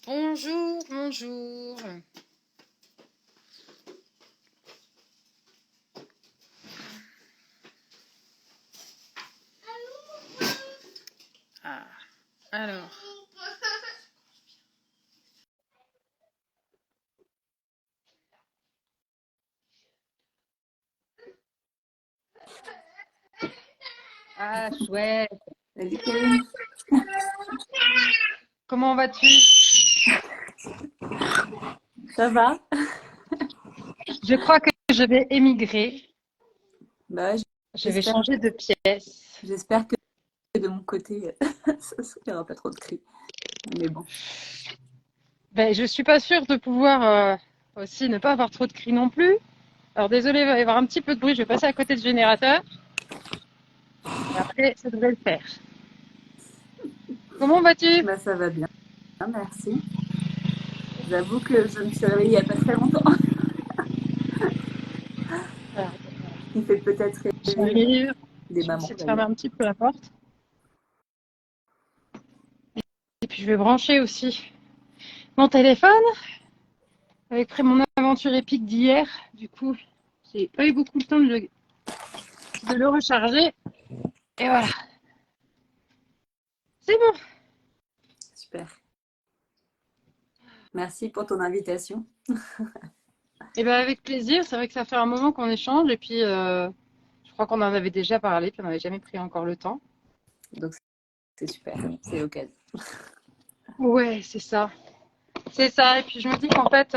Bonjour, bonjour. Ah, alors. Ah, chouette. Salut Kevin, Comment vas-tu? ça va? Je crois que je vais émigrer. Bah, Je vais j'espère, changer de pièce. j'espère que de mon côté, il n'y aura pas trop de cris. Mais bon, Ben, je suis pas sûre de pouvoir aussi ne pas avoir trop de cris non plus. Alors désolé, il va y avoir un petit peu de bruit. Je vais passer à côté du générateur. Et après, ça devrait le faire. Comment vas-tu? bah, ça va bien, merci. J'avoue que je me suis réveillée il n'y a pas très longtemps. Alors, Ce qui fait peut-être rêver j'arrive. des Je vais mamans essayer de fermer d'ailleurs. un petit peu la porte. Et puis je vais brancher aussi mon téléphone. Après mon aventure épique d'hier, du coup, j'ai pas eu beaucoup de temps de le recharger. Et voilà, c'est bon. Super. Merci pour ton invitation. Et ben avec plaisir, c'est vrai que ça fait un moment qu'on échange et puis je crois qu'on en avait déjà parlé, puis on n'avait jamais pris encore le temps. Donc c'est super, c'est l'occasion. Ouais, c'est ça. C'est ça. Et puis je me dis qu'en fait,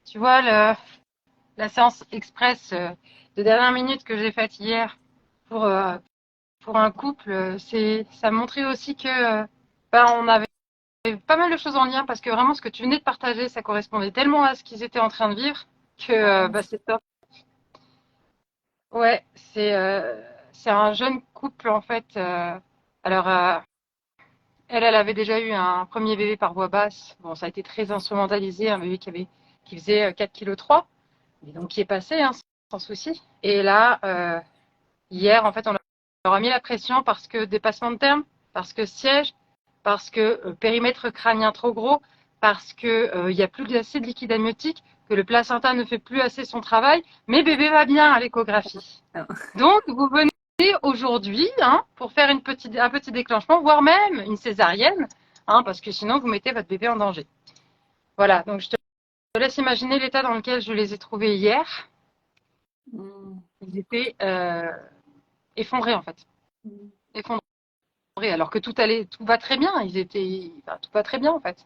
tu vois, la séance express de dernière minute que j'ai faite hier pour, euh, pour un couple, ça montrait aussi que ben, on avait pas mal de choses en lien parce que vraiment ce que tu venais de partager, ça correspondait tellement à ce qu'ils étaient en train de vivre que Ah, bah, c'est top. Ouais, c'est un jeune couple en fait. Alors elle avait déjà eu un premier bébé par voie basse. Bon, ça a été très instrumentalisé, un bébé qui faisait 4,3 kg, mais donc qui est passé hein, sans souci. Et là, hier en fait, on leur a mis la pression parce que dépassement de terme, parce que siège, parce que périmètre crânien trop gros, parce que il y a plus assez de liquide amniotique, que le placenta ne fait plus assez son travail, mais bébé va bien à l'échographie. ah, Donc vous venez aujourd'hui hein, pour faire un petit déclenchement, voire même une césarienne, hein, parce que sinon vous mettez votre bébé en danger. Voilà, donc je te laisse imaginer l'état dans lequel je les ai trouvés hier. mm, Ils étaient effondrés en fait, mm. effondrés, alors que tout va très bien. Tout va très bien en fait.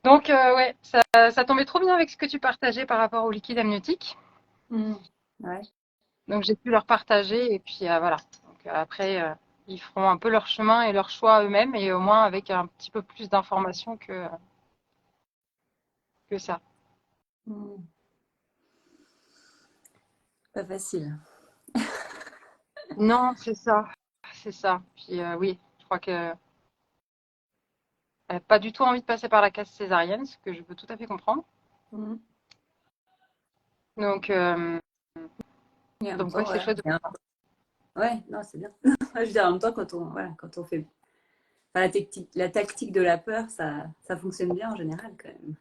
Donc ouais, ça tombait trop bien avec ce que tu partageais par rapport au liquide amniotique. Mm. Ouais. Donc j'ai pu leur partager et puis voilà. Donc après, ils feront un peu leur chemin et leur choix eux-mêmes et au moins avec un petit peu plus d'informations que ça. Mm. Pas facile. Non, c'est ça, c'est ça. Puis oui, je crois que elle n'a pas du tout envie de passer par la case césarienne, ce que je peux tout à fait comprendre. Mm. Donc, Et en même donc ouais, temps, c'est voilà. chouette de voir ça. Ouais, non, c'est bien. Je veux dire, en même temps, quand on fait enfin, la tactique de la peur, ça fonctionne bien en général quand même.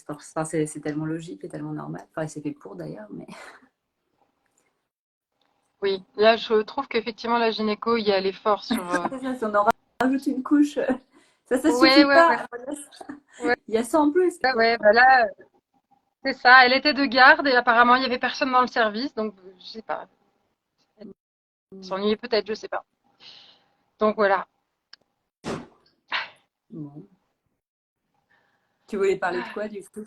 Enfin, c'est tellement logique et tellement normal. Enfin, c'est fait pour d'ailleurs, mais. Oui, là je trouve qu'effectivement la gynéco, il y a l'effort sur. C'est ça, si on en rajoute une couche, ça Ouais, suffit ouais, ouais, pas. ouais, Il y a ça en plus. ouais. Bah là, c'est ça. Elle était de garde et apparemment il y avait personne dans le service, donc je sais pas. Elle s'ennuyait peut-être, je sais pas. Donc voilà. Bon. Tu voulais parler de quoi du coup,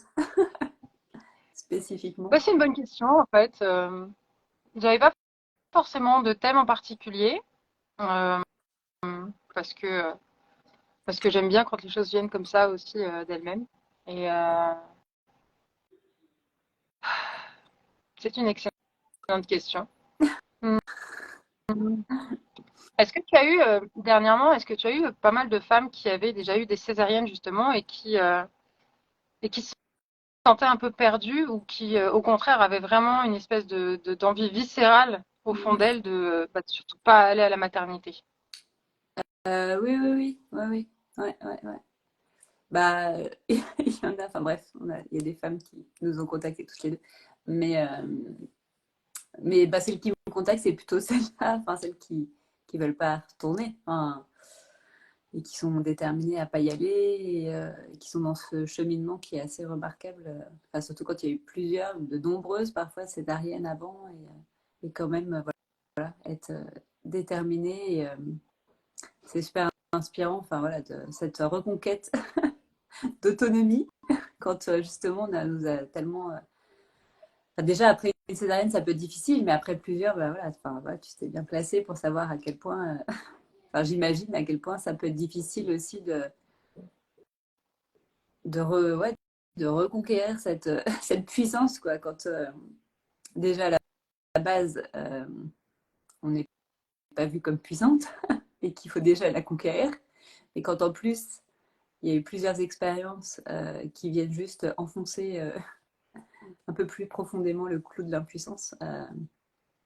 spécifiquement? Bah, c'est une bonne question en fait. J'avais pas forcément de thème en particulier euh, parce que parce que j'aime bien quand les choses viennent comme ça aussi d'elles-mêmes. Et c'est une excellente question. Mm. Est-ce que tu as eu dernièrement, est-ce que tu as eu pas mal de femmes qui avaient déjà eu des césariennes justement et qui se sentaient un peu perdues ou qui au contraire avaient vraiment une espèce d'envie viscérale au fond d'elles de bah, de surtout pas aller à la maternité? Oui, oui, oui, oui, oui. Ouais, ouais, ouais. Bah, il y en a, enfin bref, il y a des femmes qui nous ont contactés toutes les deux. Mais, celles qui nous contactent, c'est plutôt celles-là, enfin celles qui veulent pas retourner, enfin, et qui sont déterminées à pas y aller, et qui sont dans ce cheminement qui est assez remarquable. Enfin, surtout quand il y a eu plusieurs, de nombreuses parfois césariennes avant, et quand même, voilà, être déterminée. C'est super inspirant, enfin voilà, de cette reconquête d'autonomie quand justement nous a tellement. Enfin, déjà après une césarienne, ça peut être difficile, mais après plusieurs, bah, voilà, enfin, voilà, tu t'es bien placé pour savoir à quel point. Enfin, j'imagine à quel point ça peut être difficile aussi ouais, de reconquérir cette, cette puissance, quoi, quand déjà à la base, on n'est pas vu comme puissante et qu'il faut déjà la conquérir. Et quand en plus, il y a eu plusieurs expériences qui viennent juste enfoncer un peu plus profondément le clou de l'impuissance.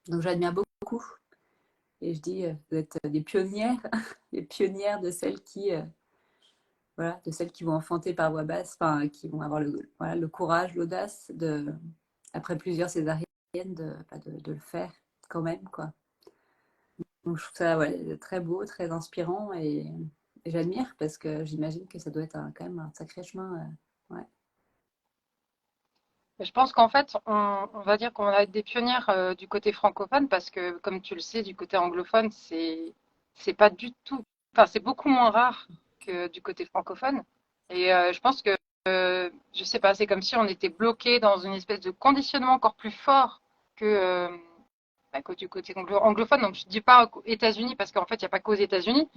Donc j'admire beaucoup. Et je dis, vous êtes des pionnières, des pionnières de celles qui, voilà, de celles qui vont enfanter par voie basse, enfin, qui vont avoir voilà, le courage, l'audace de, après plusieurs césariennes, de le faire quand même, quoi. Donc je trouve ça ouais, très beau, très inspirant, et j'admire parce que j'imagine que ça doit être quand même un sacré chemin. Ouais. Je pense qu'en fait, on va dire qu'on va être des pionnières du côté francophone parce que, comme tu le sais, du côté anglophone, c'est pas du tout, enfin, c'est beaucoup moins rare que du côté francophone. Et je pense que, je sais pas, c'est comme si on était bloqué dans une espèce de conditionnement encore plus fort que, que du côté anglophone. Donc, je dis pas aux États-Unis parce qu'en fait, il n'y a pas qu'aux États-Unis,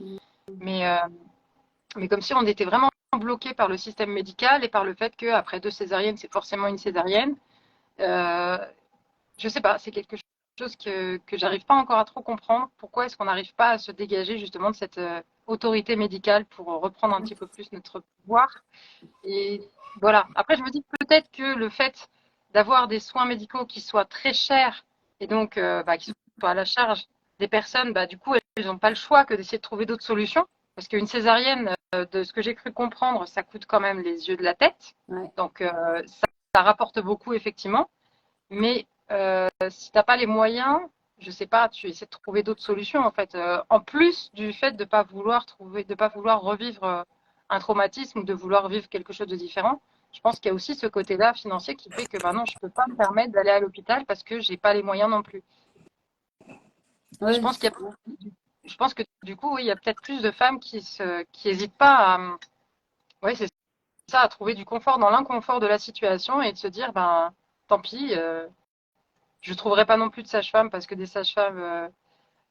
mais, euh, mais comme si on était vraiment bloqué par le système médical et par le fait qu'après deux césariennes, c'est forcément une césarienne. Euh, je sais pas, c'est quelque chose que j'arrive pas encore à trop comprendre. Pourquoi est-ce qu'on n'arrive pas à se dégager justement de cette autorité médicale pour reprendre un petit peu plus notre pouvoir? Et voilà. Après, je me dis peut-être que le fait d'avoir des soins médicaux qui soient très chers et donc qui soient à la charge des personnes, du coup, elles n'ont pas le choix que d'essayer de trouver d'autres solutions. Parce qu'une césarienne, de ce que j'ai cru comprendre, ça coûte quand même les yeux de la tête. Ouais. Donc, ça rapporte beaucoup, effectivement. Mais si t'as pas les moyens, je sais pas, tu essaies de trouver d'autres solutions en fait. En plus du fait de pas vouloir trouver, de pas vouloir revivre un traumatisme ou de vouloir vivre quelque chose de différent. Je pense qu'il y a aussi ce côté-là financier qui fait que non, je peux pas me permettre d'aller à l'hôpital parce que j'ai pas les moyens non plus. Et Ouais. je pense que du coup, oui, il y a peut-être plus de femmes qui hésitent pas à, ouais, c'est ça, à trouver du confort dans l'inconfort de la situation et de se dire, tant pis, je trouverai pas non plus de sage-femme parce que des sages-femmes,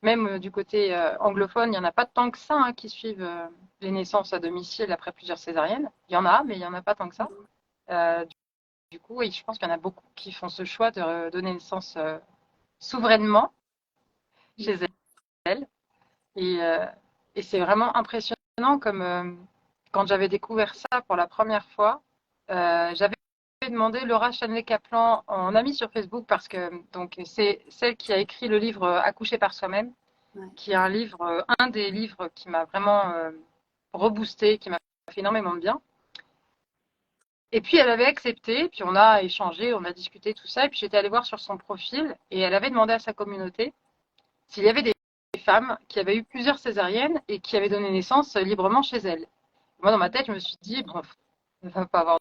même du côté anglophone, il n'y en a pas tant que ça qui suivent les naissances à domicile après plusieurs césariennes. Il y en a, mais il n'y en a pas tant que ça. Euh, du coup, oui, je pense qu'il y en a beaucoup qui font ce choix de donner naissance souverainement chez elles. Et, euh, et c'est vraiment impressionnant comme quand j'avais découvert ça pour la première fois, j'avais demandé Laura Chanley Kaplan en amie sur Facebook parce que donc c'est celle qui a écrit le livre Accoucher par soi-même, Ouais. qui est un livre, un des livres qui m'a vraiment reboosté, qui m'a fait énormément de bien. Et puis elle avait accepté, puis on a échangé, on a discuté tout ça, et puis j'étais allée voir sur son profil, et elle avait demandé à sa communauté s'il y avait des femmes qui avaient eu plusieurs césariennes et qui avaient donné naissance librement chez elles. Moi, dans ma tête, je me suis dit, bon, il ne va pas avoir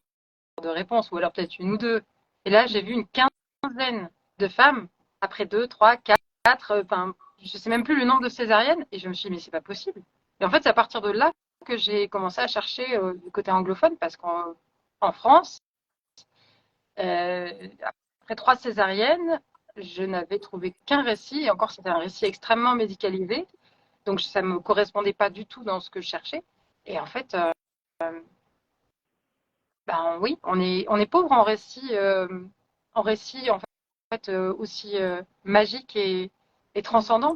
de réponse, ou alors peut-être une ou deux. Et là, j'ai vu une quinzaine de femmes, après deux, trois, quatre, enfin, je ne sais même plus le nombre de césariennes, et je me suis dit, mais c'est pas possible. Et en fait, c'est à partir de là que j'ai commencé à chercher du côté anglophone, parce qu'en France, euh, après trois césariennes, je n'avais trouvé qu'un récit, et encore c'était un récit extrêmement médicalisé, donc ça ne me correspondait pas du tout dans ce que je cherchais. Et en fait, oui, on est pauvre en récit en fait aussi magique et transcendant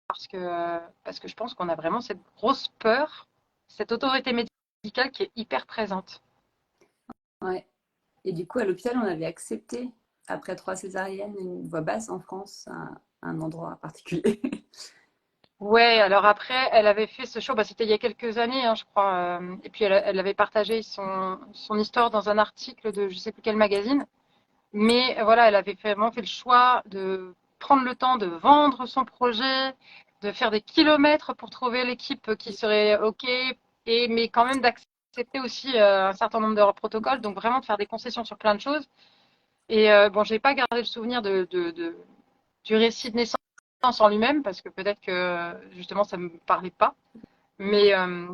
parce que je pense qu'on a vraiment cette grosse peur, cette autorité médicale qui est hyper présente. Ouais. Et du coup, à l'hôpital, on avait accepté, après 3 césariennes, une voix basse en France, un endroit particulier. Ouais, alors après, elle avait fait ce show, bah, c'était il y a quelques années, hein, je crois. Et puis elle avait partagé son histoire dans un article de je sais plus quel magazine. Mais voilà, elle avait vraiment fait le choix de prendre le temps de vendre son projet, de faire des kilomètres pour trouver l'équipe qui serait OK, mais quand même d'accepter aussi un certain nombre de protocoles, donc vraiment de faire des concessions sur plein de choses. Et bon, j'ai pas gardé le souvenir du récit de naissance en lui-même, parce que peut-être que justement ça me parlait pas. Mais, euh,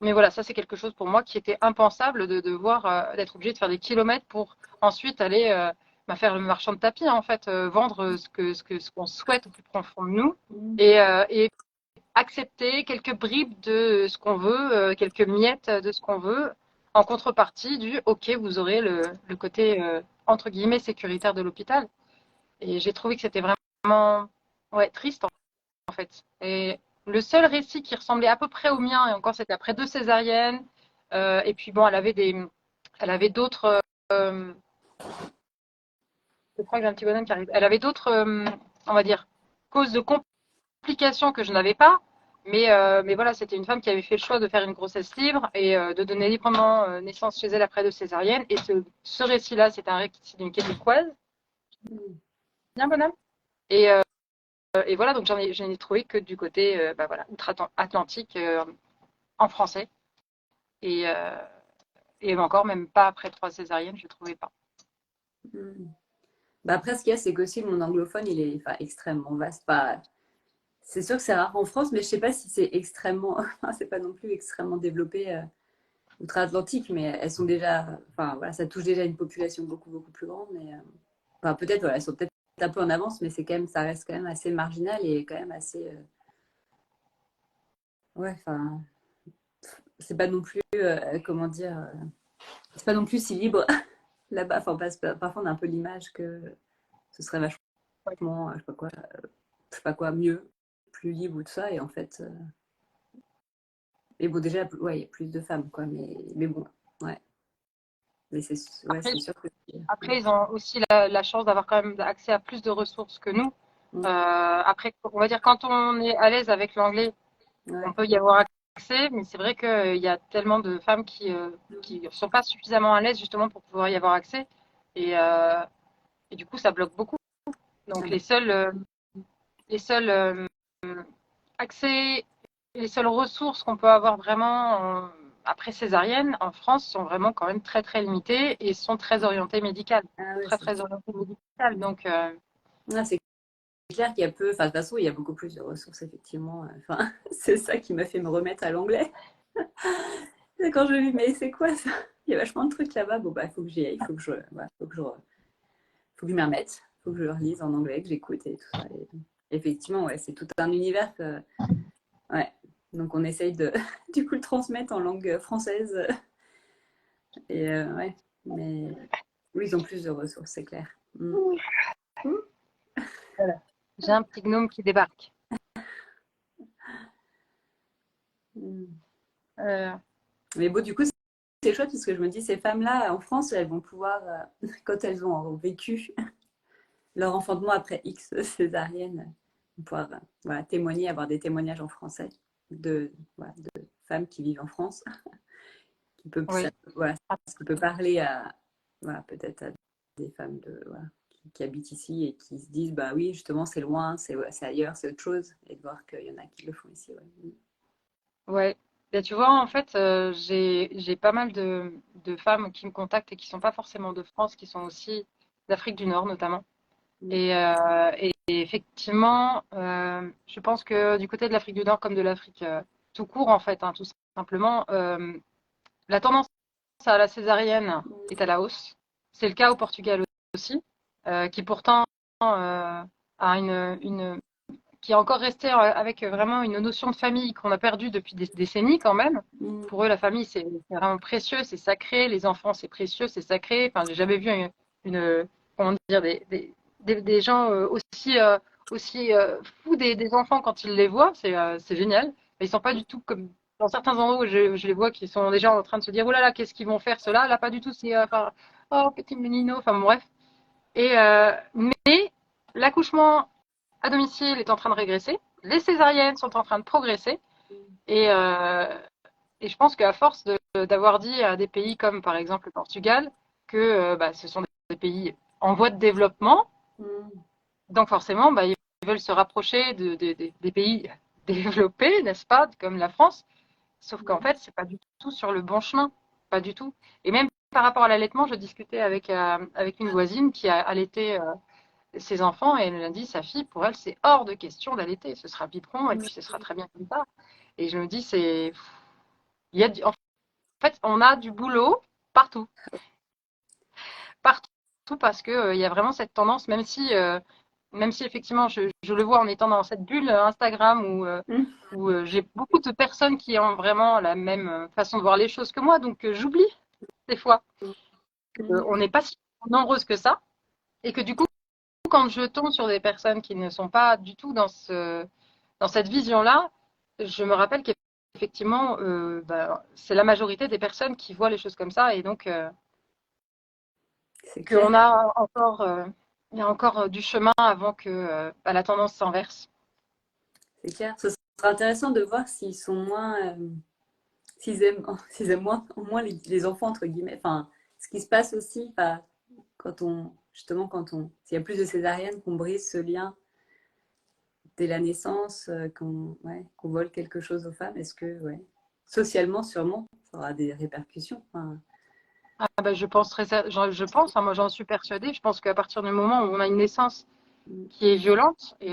mais voilà, ça c'est quelque chose pour moi qui était impensable de devoir d'être obligé de faire des kilomètres pour ensuite aller faire le marchand de tapis, hein, en fait, vendre ce qu'on souhaite au plus profond de nous Mm. et accepter quelques bribes de ce qu'on veut, quelques miettes de ce qu'on veut, en contrepartie du OK, vous aurez le côté entre guillemets sécuritaire de l'hôpital. Et j'ai trouvé que c'était vraiment ouais, triste en fait. Et le seul récit qui ressemblait à peu près au mien, et encore c'était après 2 césariennes, et puis bon, elle avait d'autres, euh, je crois que j'ai un petit bonhomme qui arrive, elle avait d'autres, on va dire, causes de complications que je n'avais pas, mais voilà, c'était une femme qui avait fait le choix de faire une grossesse libre et de donner librement naissance chez elle après 2 césariennes. Et ce récit-là, c'est un récit d'une québécoise, Mm. bien bonhomme. Et voilà, donc j'en ai trouvé que du côté, bah voilà, outre-Atlantique en français. Et, euh, et encore, même pas après 3 césariennes, je ne trouvais pas. Mm. Bah après, ce qu'il y a, c'est qu'aussi le monde anglophone, il est enfin, extrêmement vaste. Pas... C'est sûr que c'est rare en France, mais je sais pas si c'est extrêmement. Enfin, c'est pas non plus extrêmement développé outre-Atlantique, mais elles sont déjà. Enfin, voilà, ça touche déjà une population beaucoup, beaucoup plus grande. Mais, enfin, peut-être, voilà, elles sont peut-être un peu en avance, mais c'est quand même, ça reste quand même assez marginal et quand même assez. Ouais, enfin, c'est pas non plus. Comment dire c'est pas non plus si libre là-bas. Enfin, parfois, on a un peu l'image que ce serait vachement, je sais pas quoi, mieux, plus libre ou tout ça. Et en fait, mais bon, déjà, ouais, il y a plus de femmes, quoi. Mais bon, ouais. Mais ouais, Après, c'est sûr que. après, ils ont aussi la chance d'avoir quand même accès à plus de ressources que nous. Mm, Après, on va dire, quand on est à l'aise avec l'anglais, on ouais. peut y avoir accès, mais c'est vrai qu'il y a tellement de femmes qui ne sont pas suffisamment à l'aise justement pour pouvoir y avoir accès. Et, euh, et du coup, ça bloque beaucoup. Ah Donc, bah, les seuls accès, les seules ressources qu'on peut avoir vraiment après césarienne en France sont vraiment quand même très très limitées et sont très orientées médicales. ah ouais, Très très orientées médicales. Donc, c'est clair qu'il y a peu. Enfin, de toute façon, il y a beaucoup plus de ressources, effectivement. Enfin, c'est ça qui m'a fait me remettre à l'anglais. Quand je lui dis, mais c'est quoi ça? Il y a vachement de trucs là-bas. Bon, bah, il faut que j'y aille. Il faut que voilà, faut que je m'y remette. Il faut que je le relise en anglais, que j'écoute et tout ça. Et effectivement, ouais, c'est tout un univers que. Ouais. Donc, on essaye de, du coup, le transmettre en langue française. Et ouais. Mais oui, ils ont plus de ressources, c'est clair. Mm. voilà. J'ai un petit gnome qui débarque. Mm. Euh, Mais bon, du coup, c'est chouette parce que je me dis, ces femmes-là, en France, elles vont pouvoir, quand elles ont vécu leur enfantement après X césarienne, pouvoir voilà, témoigner, avoir des témoignages en français voilà, de femmes qui vivent en France, oui. voilà, qui peut parler à, voilà, peut-être à des femmes voilà, qui habitent ici et qui se disent, bah oui, justement, c'est loin, c'est ailleurs, c'est autre chose, et de voir qu'il y en a qui le font ici. Ouais. Ouais. Ben, tu vois, en fait, j'ai pas mal de femmes qui me contactent et qui sont pas forcément de France, qui sont aussi d'Afrique du Nord notamment. Mm. Et effectivement, je pense que du côté de l'Afrique du Nord comme de l'Afrique tout court, en fait, hein, tout simplement, la tendance à la césarienne est à la hausse. C'est le cas au Portugal aussi, qui pourtant a qui est encore resté avec vraiment une notion de famille qu'on a perdue depuis des décennies quand même. Mm. Pour eux, la famille, c'est vraiment précieux, c'est sacré. Les enfants, c'est précieux, c'est sacré. Enfin, j'ai jamais vu comment dire, des gens aussi fous des enfants quand ils les voient. C'est génial. Mais ils sont pas du tout comme dans certains endroits où je les vois qui sont déjà en train de se dire, oh là là, qu'est-ce qu'ils vont faire cela? Là, pas du tout. C'est, enfin, oh, petit menino. Enfin, bon, bref. Mais l'accouchement à domicile est en train de régresser. les césariennes sont en train de progresser. Et, et je pense qu'à force d'avoir dit à des pays comme par exemple le Portugal que ce sont des pays en voie de développement, donc forcément ils veulent se rapprocher des pays développés, n'est-ce pas, comme la France. Sauf qu'en fait, c'est pas du tout sur le bon chemin, pas du tout. Et même par rapport à l'allaitement, je discutais avec une voisine qui a allaité ses enfants et elle m'a dit, sa fille, pour elle, c'est hors de question d'allaiter. Ce sera biberon et puis ce sera très bien comme ça. Et je me dis, en fait, on a du boulot partout, partout parce que il y a vraiment cette tendance, même si effectivement, je le vois en étant dans cette bulle Instagram où j'ai beaucoup de personnes qui ont vraiment la même façon de voir les choses que moi, donc j'oublie des fois qu'on n'est pas si nombreuses que ça et que du coup, quand je tombe sur des personnes qui ne sont pas du tout dans cette vision-là, je me rappelle qu'effectivement, c'est la majorité des personnes qui voient les choses comme ça et donc C'est clair. qu'on a encore, il y a encore du chemin avant que la tendance s'inverse. C'est clair. Ce sera intéressant de voir s'ils sont moins, s'ils aiment moins les enfants, entre guillemets. Enfin, ce qui se passe aussi, s'il y a plus de césariennes, qu'on brise ce lien dès la naissance, qu'on vole quelque chose aux femmes. Est-ce que, socialement, sûrement, ça aura des répercussions. Enfin, Je pense, hein, moi j'en suis persuadée, je pense qu'à partir du moment où on a une naissance qui est violente, et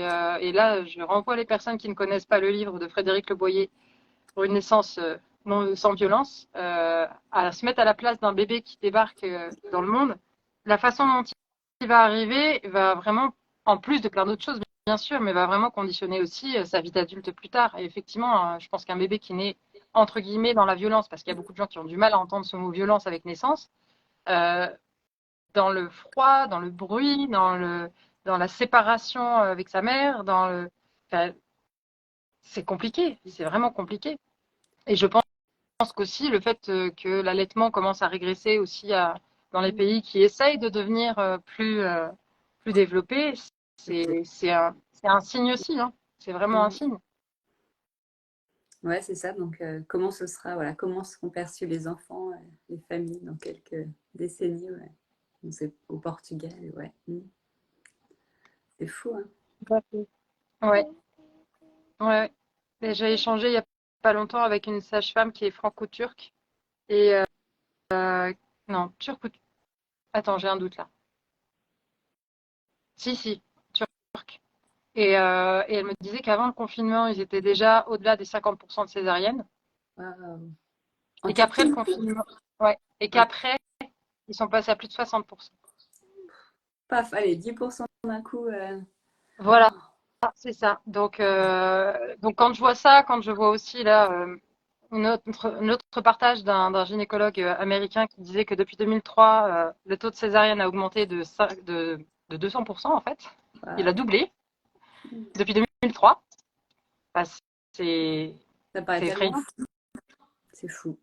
là je renvoie les personnes qui ne connaissent pas le livre de Frédéric Le Boyer pour une naissance sans violence, à se mettre à la place d'un bébé qui débarque dans le monde, la façon dont il va arriver va vraiment, en plus de plein d'autres choses bien sûr, mais va vraiment conditionner aussi sa vie d'adulte plus tard. Et effectivement, je pense qu'un bébé qui naît entre guillemets dans la violence, parce qu'il y a beaucoup de gens qui ont du mal à entendre ce mot violence avec naissance, euh, dans le froid, dans le bruit, dans la séparation avec sa mère, enfin, c'est compliqué, c'est vraiment compliqué. Et je pense qu'aussi le fait que l'allaitement commence à régresser aussi dans les pays qui essayent de devenir plus développés, c'est un signe aussi, hein. C'est vraiment un signe. ouais, c'est ça. Donc, comment ce sera, voilà, comment seront perçus les enfants, les familles dans quelques décennies, ouais. Donc, c'est au Portugal, ouais. C'est fou, hein. Ouais, ouais. Et j'ai échangé il y a pas longtemps avec une sage-femme qui est franco-turque et non, turque ou attends, j'ai un doute là. Si, turque. Et elle me disait qu'avant le confinement, ils étaient déjà au-delà des 50% de césariennes. Waouh. En Et qu'après le Turquie? confinement, ouais, et Ouais. qu'après, ils sont passés à plus de 60%. Paf, allez, 10% d'un coup. Voilà, c'est ça. Donc quand je vois ça, quand je vois aussi là un autre partage d'un gynécologue américain qui disait que depuis 2003, le taux de césarienne a augmenté de 200% en fait. Il a Waouh. doublé depuis 2003. Bah, c'est Ça paraît c'est tellement effrayant. fou. C'est fou.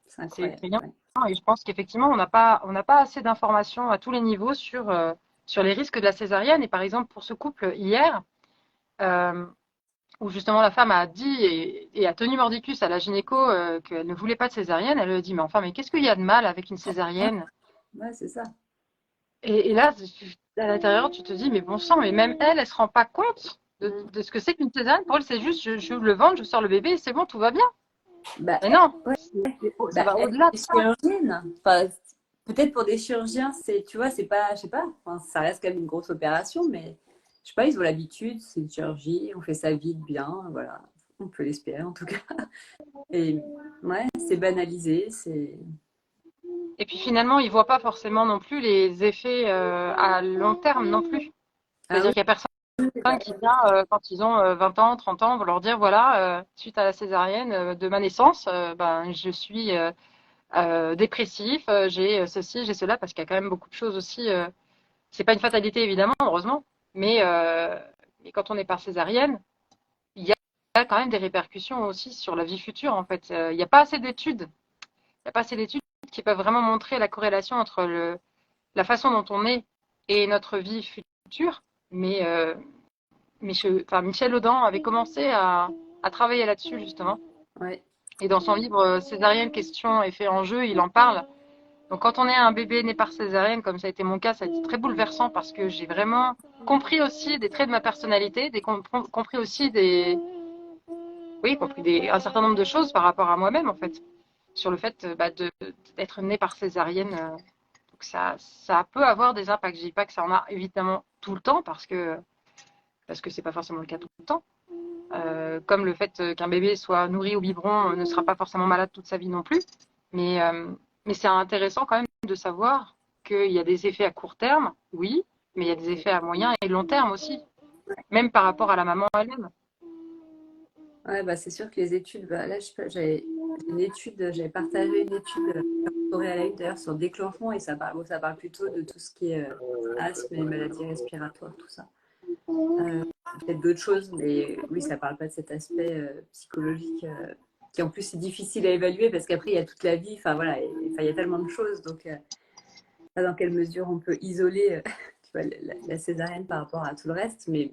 C'est C'est incroyable. effrayant. Ouais. Et je pense qu'effectivement, on n'a pas assez d'informations à tous les niveaux sur les risques de la césarienne. Et par exemple, pour ce couple hier, euh, où justement la femme a dit et a tenu mordicus à la gynéco qu'elle ne voulait pas de césarienne, elle lui a dit, mais enfin, mais qu'est-ce qu'il y a de mal avec une césarienne? Ouais, c'est ça. Et là, à l'intérieur, tu te dis, mais bon sang, mais même elle se rend pas compte de ce que c'est qu'une césarienne. Pour elle, c'est juste, j'ouvre le ventre, je sors le bébé et c'est bon, tout va bien. Bah, Mais non, ouais. ça va Elle au-delà de est ça. chirurgienne. Enfin, peut-être pour des chirurgiens, tu vois, c'est pas, je sais pas, enfin, ça reste quand même une grosse opération, mais je sais pas, ils ont l'habitude, c'est une chirurgie, on fait ça vite, bien, voilà. On peut l'espérer en tout cas. Et ouais, c'est banalisé, c'est. Et puis finalement, ils voient pas forcément non plus les effets à long terme non plus. Ah C'est-à-dire oui, qu'il y a personne bah, qui vient quand ils ont 20 ans, 30 ans, leur dire voilà, suite à la césarienne de ma naissance, je suis dépressif, j'ai ceci, j'ai cela, parce qu'il y a quand même beaucoup de choses aussi. C'est pas une fatalité évidemment, heureusement, mais quand on est par césarienne, il y a quand même des répercussions aussi sur la vie future en fait. Il n'y a pas assez d'études, il y a pas assez d'études qui peuvent vraiment montrer la corrélation entre la façon dont on est et notre vie future, mais enfin, Michel Audin avait commencé à travailler là-dessus, justement. Ouais. Et dans son livre Césarienne, question et fait en jeu, il en parle. Donc, quand on est un bébé né par césarienne, comme ça a été mon cas, ça a été très bouleversant parce que j'ai vraiment compris aussi des traits de ma personnalité, compris aussi oui, compris un certain nombre de choses par rapport à moi-même, en fait, sur le fait d'être né par césarienne. Donc, ça peut avoir des impacts. Je dis pas que ça en a évidemment tout le temps parce que c'est pas forcément le cas tout le temps. Comme le fait qu'un bébé soit nourri au biberon ne sera pas forcément malade toute sa vie non plus. Mais, euh, mais c'est intéressant quand même de savoir qu'il y a des effets à court terme, oui, mais il y a des effets à moyen et long terme aussi, même par rapport à la maman elle-même. Ouais, bah, c'est sûr que les études, bah, là, j'avais une étude, j'avais partagé une étude à la une d'ailleurs sur le déclenchement et ça parle plutôt de tout ce qui est asthme et maladies respiratoires, tout ça. Peut-être d'autres choses, mais oui, ça parle pas de cet aspect psychologique qui en plus est difficile à évaluer parce qu'après il y a toute la vie, enfin voilà, il y a tellement de choses, donc pas dans quelle mesure on peut isoler tu vois, la césarienne par rapport à tout le reste, mais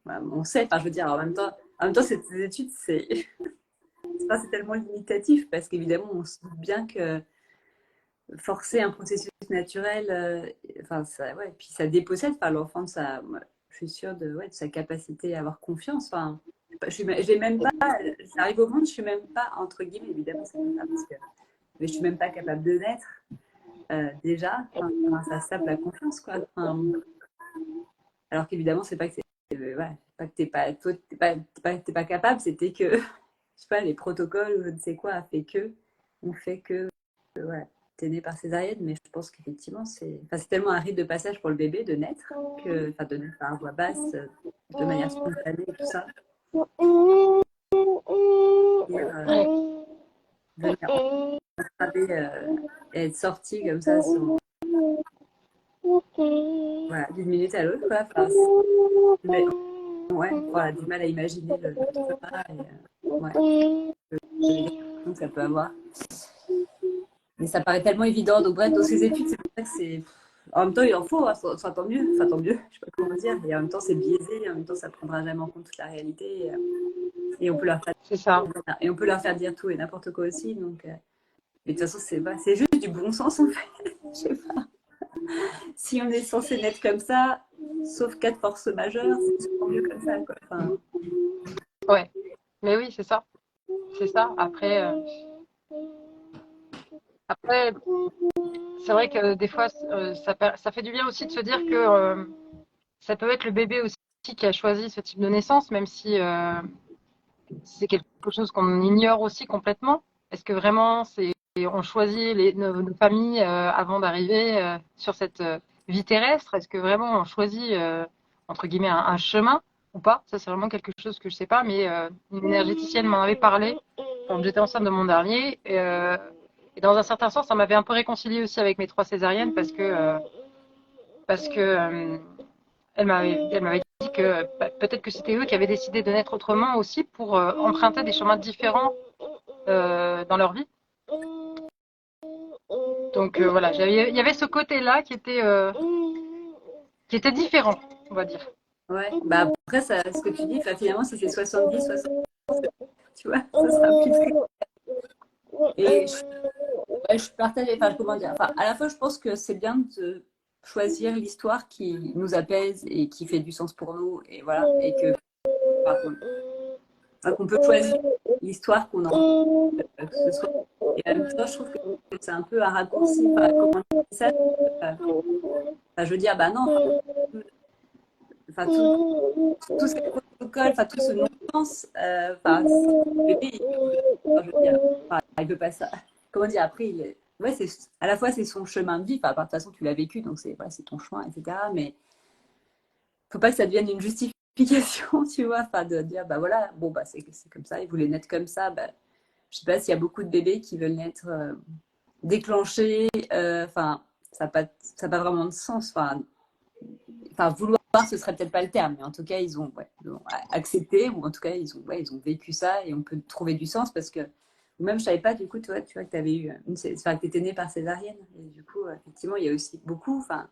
on sait, enfin je veux dire, en même temps ces études, c'est tellement limitatif parce qu'évidemment on se doute bien que forcer un processus naturel, enfin ça, ouais, puis ça dépossède par l'enfant de sa, moi, je suis sûre de sa capacité à avoir confiance. Enfin, j'ai même pas, j'arrive au monde, je suis même pas entre guillemets, évidemment c'est comme ça parce que, mais je suis même pas capable de naître déjà. Enfin, ça sape la confiance quoi. Enfin, alors qu'évidemment c'est pas que c'est, ouais, pas que t'es pas, toi, t'es pas capable, c'était que je sais pas les protocoles ou je ne sais quoi a fait que, on fait que ouais, t'es né par césarienne, mais je pense qu'effectivement, c'est tellement un rite de passage pour le bébé de naître, de naître par voix basse, de manière spontanée et tout ça. Et, venir attraper et être sorti comme ça voilà, d'une minute à l'autre, quoi. Enfin, mais, ouais, voilà, du mal à imaginer le trauma et ouais, les réactions que ça peut avoir. Mais ça paraît tellement évident. Donc, bref, dans ces études, c'est pour ça que c'est. En même temps, il en faut, hein, tant mieux. Enfin, tant mieux, je sais pas comment dire. Et en même temps, c'est biaisé. Et en même temps, ça prendra jamais en compte toute la réalité. Et on peut leur faire, C'est ça. et on peut leur faire dire tout et n'importe quoi aussi. Donc, mais de toute façon, c'est juste du bon sens, en fait. Je sais pas. Si on est censé naître comme ça, sauf cas de force majeure, c'est toujours mieux comme ça, quoi. Enfin, Ouais. Mais oui, c'est ça. C'est ça. Après, c'est vrai que des fois, ça fait du bien aussi de se dire que ça peut être le bébé aussi qui a choisi ce type de naissance, même si c'est quelque chose qu'on ignore aussi complètement. Est-ce que vraiment on choisit nos familles avant d'arriver sur cette vie terrestre? Est-ce que vraiment on choisit entre guillemets un chemin ou pas? Ça c'est vraiment quelque chose que je sais pas, mais une énergéticienne m'en avait parlé quand j'étais enceinte de mon dernier. Et dans un certain sens, ça m'avait un peu réconciliée aussi avec mes 3 césariennes parce que elle m'avait dit que peut-être que c'était eux qui avaient décidé de naître autrement aussi pour emprunter des chemins différents dans leur vie. Donc voilà, il y avait ce côté-là qui était différent, on va dire. ouais. Bah, après, ça, ce que tu dis, finalement, si c'est 70, 60, tu vois, ça sera plus très. Et ouais, je partage, enfin, comment dire, enfin, à la fois, je pense que c'est bien de choisir l'histoire qui nous apaise et qui fait du sens pour nous, et voilà, et que, qu'on peut choisir l'histoire qu'on a envie que ce soit. Et en même temps, je trouve que c'est un peu un raccourci, enfin, comment dire ça, je veux dire, bah non, enfin, tout ces protocoles, enfin, tout ce non-sens, enfin, le bébé, enfin, je veux dire, enfin, il peut pas ça. Comment dire, après, ouais, à la fois, c'est son chemin de vie, enfin, de toute façon, tu l'as vécu, donc voilà, c'est ton chemin, etc. Mais faut pas que ça devienne une justification, tu vois, enfin, de dire, bah voilà, bon, bah, c'est comme ça, il voulait naître comme ça, bah, je sais pas s'il y a beaucoup de bébés qui veulent naître déclenchés, enfin, ça n'a pas vraiment de sens, enfin, vouloir, ce serait peut-être pas le terme, mais en tout cas, ils ont accepté, ou en tout cas, ils ont vécu ça, et on peut trouver du sens, parce que, ou même, je savais pas, du coup, toi, tu vois, que tu avais eu, enfin, que tu étais née par césarienne, et du coup, effectivement, il y a aussi beaucoup, enfin,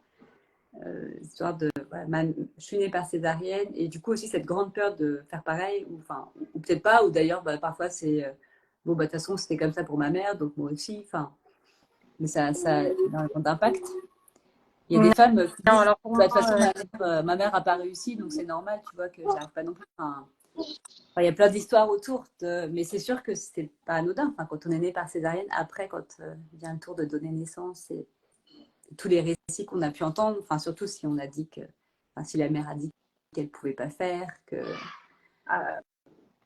histoire de, voilà, je suis née par césarienne et du coup aussi cette grande peur de faire pareil ou peut-être pas ou d'ailleurs parfois c'est bon de toute façon c'était comme ça pour ma mère donc moi aussi mais ça a un grand impact. Il y a des Non, femmes qui disent alors pour bah, moi, de toute façon ma mère a pas réussi donc c'est normal tu vois que j'arrive pas non plus. Il y a plein d'histoires autour mais c'est sûr que c'est pas anodin quand on est né par césarienne après quand vient le tour de donner naissance et tous les récits qu'on a pu entendre, surtout si on a dit que, si la mère a dit qu'elle pouvait pas faire, que.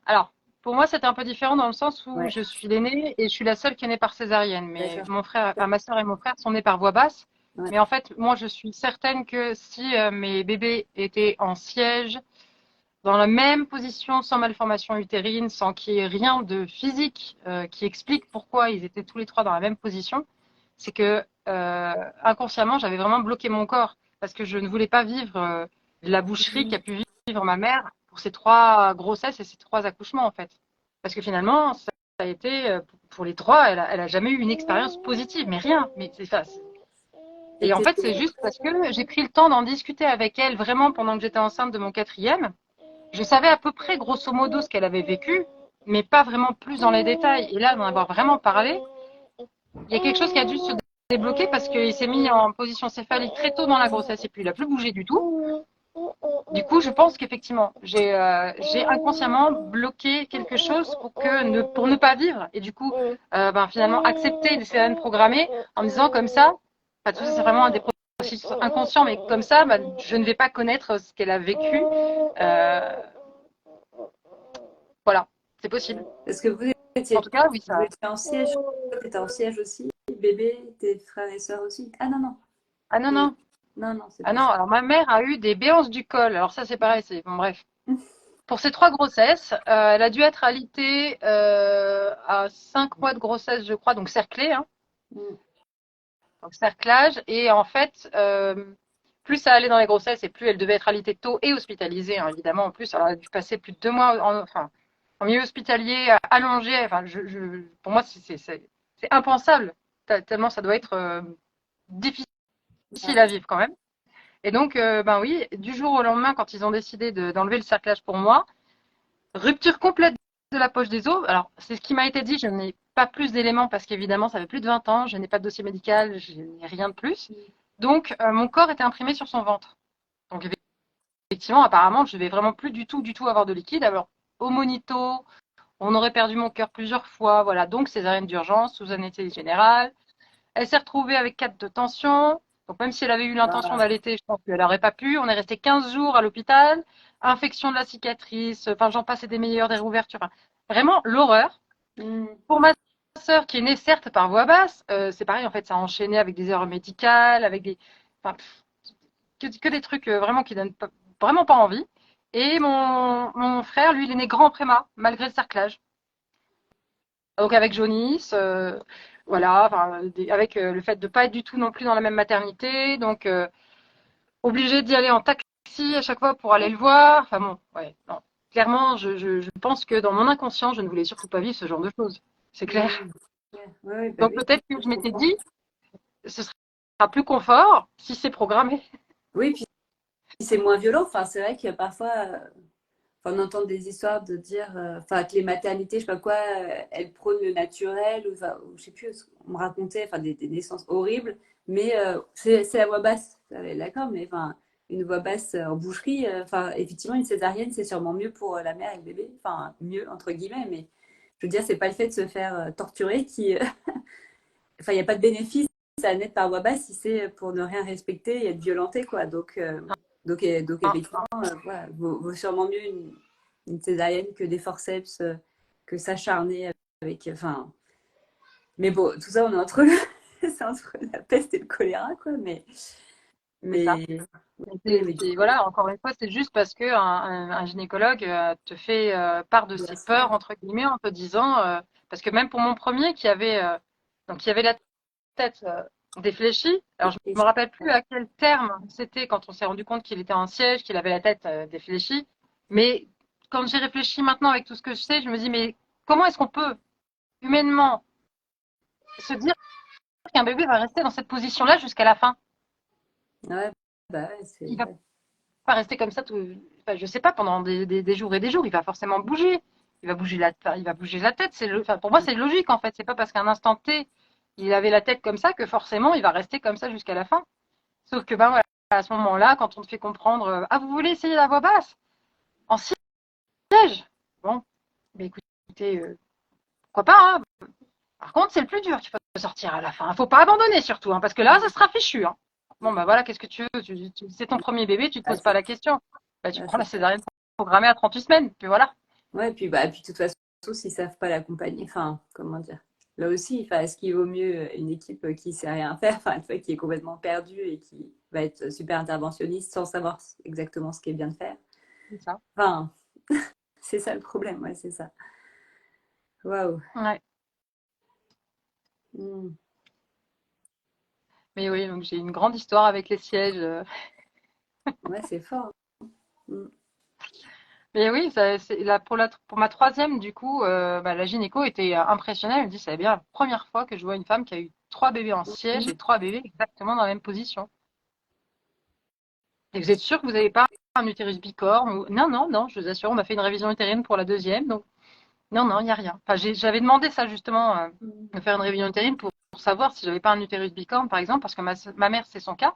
alors, pour moi, c'était un peu différent dans le sens où Ouais, je suis l'aînée et je suis la seule qui est née par césarienne. Mais d'accord. mon frère, enfin, ma sœur et mon frère sont nés par voie basse. Ouais. Mais en fait, moi, je suis certaine que si mes bébés étaient en siège, dans la même position, sans malformation utérine, sans qu'il y ait rien de physique qui explique pourquoi ils étaient tous les trois dans la même position, c'est que inconsciemment, j'avais vraiment bloqué mon corps parce que je ne voulais pas vivre la boucherie qu'a pu vivre ma mère pour ces 3 grossesses et ces 3 accouchements en fait. Parce que finalement, ça a été pour les 3, elle a jamais eu une expérience positive, mais rien. Mais c'est ça. Et Et en fait, c'est juste parce que j'ai pris le temps d'en discuter avec elle vraiment pendant que j'étais enceinte de mon 4e. Je savais à peu près, grosso modo, ce qu'elle avait vécu, mais pas vraiment plus dans les détails. Et là, d'en avoir vraiment parlé, il y a quelque chose qui a dû se débloquer parce qu'il s'est mis en position céphalique très tôt dans la grossesse et puis il n'a plus bougé du tout. Du coup, je pense qu'effectivement, j'ai inconsciemment bloqué quelque chose pour ne pas vivre et du coup, finalement, accepter des césariennes programmées en me disant comme ça, pas tout ça, c'est vraiment un des processus inconscients, mais comme ça, je ne vais pas connaître ce qu'elle a vécu. Voilà, c'est possible. Est-ce que En tout cas, oui, vous ça. étiez en siège, tu étais en siège aussi, bébé, tes frères et sœurs aussi? Ah non, non. Ah non, non. Non, non, c'est Ah pas non, ça. alors ma mère a eu des béances du col. Alors ça, c'est pareil, c'est bon, bref. Pour ces 3 grossesses, elle a dû être alitée à 5 mois de grossesse, je crois, donc cerclée, hein, donc cerclage. Et en fait, plus ça allait dans les grossesses et plus elle devait être alitée tôt et hospitalisée, hein, évidemment. En plus, elle a dû passer plus de 2 mois en milieu hospitalier, allongé. Enfin, pour moi, c'est impensable, tellement ça doit être difficile à vivre quand même. Et donc, ben oui, du jour au lendemain, quand ils ont décidé d'enlever le cerclage pour moi, rupture complète de la poche des os. Alors, c'est ce qui m'a été dit. Je n'ai pas plus d'éléments parce qu'évidemment, ça fait plus de 20 ans. Je n'ai pas de dossier médical. Je n'ai rien de plus. Donc, mon corps était imprimé sur son ventre. Donc, effectivement, apparemment, je vais vraiment plus du tout avoir de liquide. Alors, au monito, on aurait perdu mon cœur plusieurs fois. Voilà, donc césarienne d'urgence sous anesthésie générale. Elle s'est retrouvée avec 4 de tension. Donc, même si elle avait eu l'intention Ah, d'allaiter, je pense qu'elle n'aurait pas pu. On est resté 15 jours à l'hôpital. Infection de la cicatrice. Enfin, j'en passe et des meilleurs, des réouvertures. Enfin, vraiment, l'horreur. Pour ma sœur, qui est née certes par voie basse, c'est pareil, en fait, ça a enchaîné avec des erreurs médicales, avec des. Enfin, que des trucs vraiment qui donnent vraiment pas envie. Et mon frère, lui, il est né grand préma, malgré le cerclage. Donc avec jaunisse, voilà, enfin, avec le fait de ne pas être du tout non plus dans la même maternité, donc obligé d'y aller en taxi à chaque fois pour aller le voir. Enfin bon, ouais, non. Clairement, je pense que dans mon inconscient, je ne voulais surtout pas vivre ce genre de choses. C'est clair. ouais, bah Donc oui, peut-être que je je m'étais comprends. dit, ce sera plus confort si c'est programmé. Oui, puis c'est moins violent. C'est vrai que parfois, on entend des histoires de dire que les maternités, je sais pas quoi, elles prônent le naturel, ou je sais plus, on me racontait des naissances horribles, mais c'est la voix basse, d'accord, mais une voix basse en boucherie, effectivement, une césarienne, c'est sûrement mieux pour la mère et le bébé, mieux entre guillemets, mais je veux dire, c'est pas le fait de se faire torturer qui. Il n'y a pas de bénéfice à naître par voie basse si c'est pour ne rien respecter et être violenté, quoi. Donc effectivement, voilà, vaut sûrement mieux une césarienne que des forceps, que s'acharner avec. Mais bon, tout ça, on est entre c'est entre la peste et le choléra, quoi. C'est ça. Mais, oui, Et voilà, encore une fois, c'est juste parce que un gynécologue te fait part de bien ses sûr. peurs, entre guillemets, en te disant, parce que même pour mon premier qui avait la tête défléchie, alors je Et me rappelle plus à quel terme c'était quand on s'est rendu compte qu'il était en siège, qu'il avait la tête défléchie, mais quand j'y réfléchis maintenant avec tout ce que je sais, je me dis, mais comment est-ce qu'on peut humainement se dire qu'un bébé va rester dans cette position-là jusqu'à la fin? ouais, bah ouais, c'est Il va ouais. pas rester comme ça tout, enfin, je sais pas, pendant des jours et des jours. Il va forcément bouger. Il va bouger la tête. Enfin, pour moi, c'est logique en fait. C'est pas parce qu'à un instant T, il avait la tête comme ça que forcément il va rester comme ça jusqu'à la fin. Sauf que, ben voilà, à ce moment-là, quand on te fait comprendre, ah, vous voulez essayer la voix basse en siège? Bon, mais écoutez, pourquoi pas, hein. Par contre, c'est le plus dur, tu peux sortir à la fin. Faut pas abandonner surtout, hein, parce que là, ça sera fichu, hein. Bon, bah voilà, qu'est-ce que tu veux? C'est ton premier bébé, tu te Ah, poses pas la question. Bah, tu prends c'est la clair. césarienne programmée à 38 semaines, puis voilà. Ouais, puis, bah, puis de toute façon, s'ils savent pas l'accompagner, enfin, comment dire, là aussi, enfin, est-ce qu'il vaut mieux une équipe qui sait rien faire, enfin, tu vois, qui est complètement perdue et qui va être super interventionniste sans savoir exactement ce qu'elle vient de faire. C'est ça. Enfin, c'est ça le problème, ouais, c'est ça. Waouh. Ouais. Mm. Mais oui, donc j'ai une grande histoire avec les sièges. Ouais, c'est fort. Mm. Mais oui, là, pour ma troisième, du coup, bah, la gynéco était impressionnée. Elle me dit, c'est bien la première fois que je vois une femme qui a eu trois bébés en siège Mm. et trois bébés exactement dans la même position. Et vous êtes sûr que vous n'avez pas un utérus bicorne Non, non, non, je vous assure, on m'a fait une révision utérine pour la deuxième, donc non, non, il n'y a rien. Enfin, j'avais demandé ça justement, Mm. de faire une révision utérine pour savoir si j'avais pas un utérus bicorne, par exemple, parce que ma mère, c'est son cas,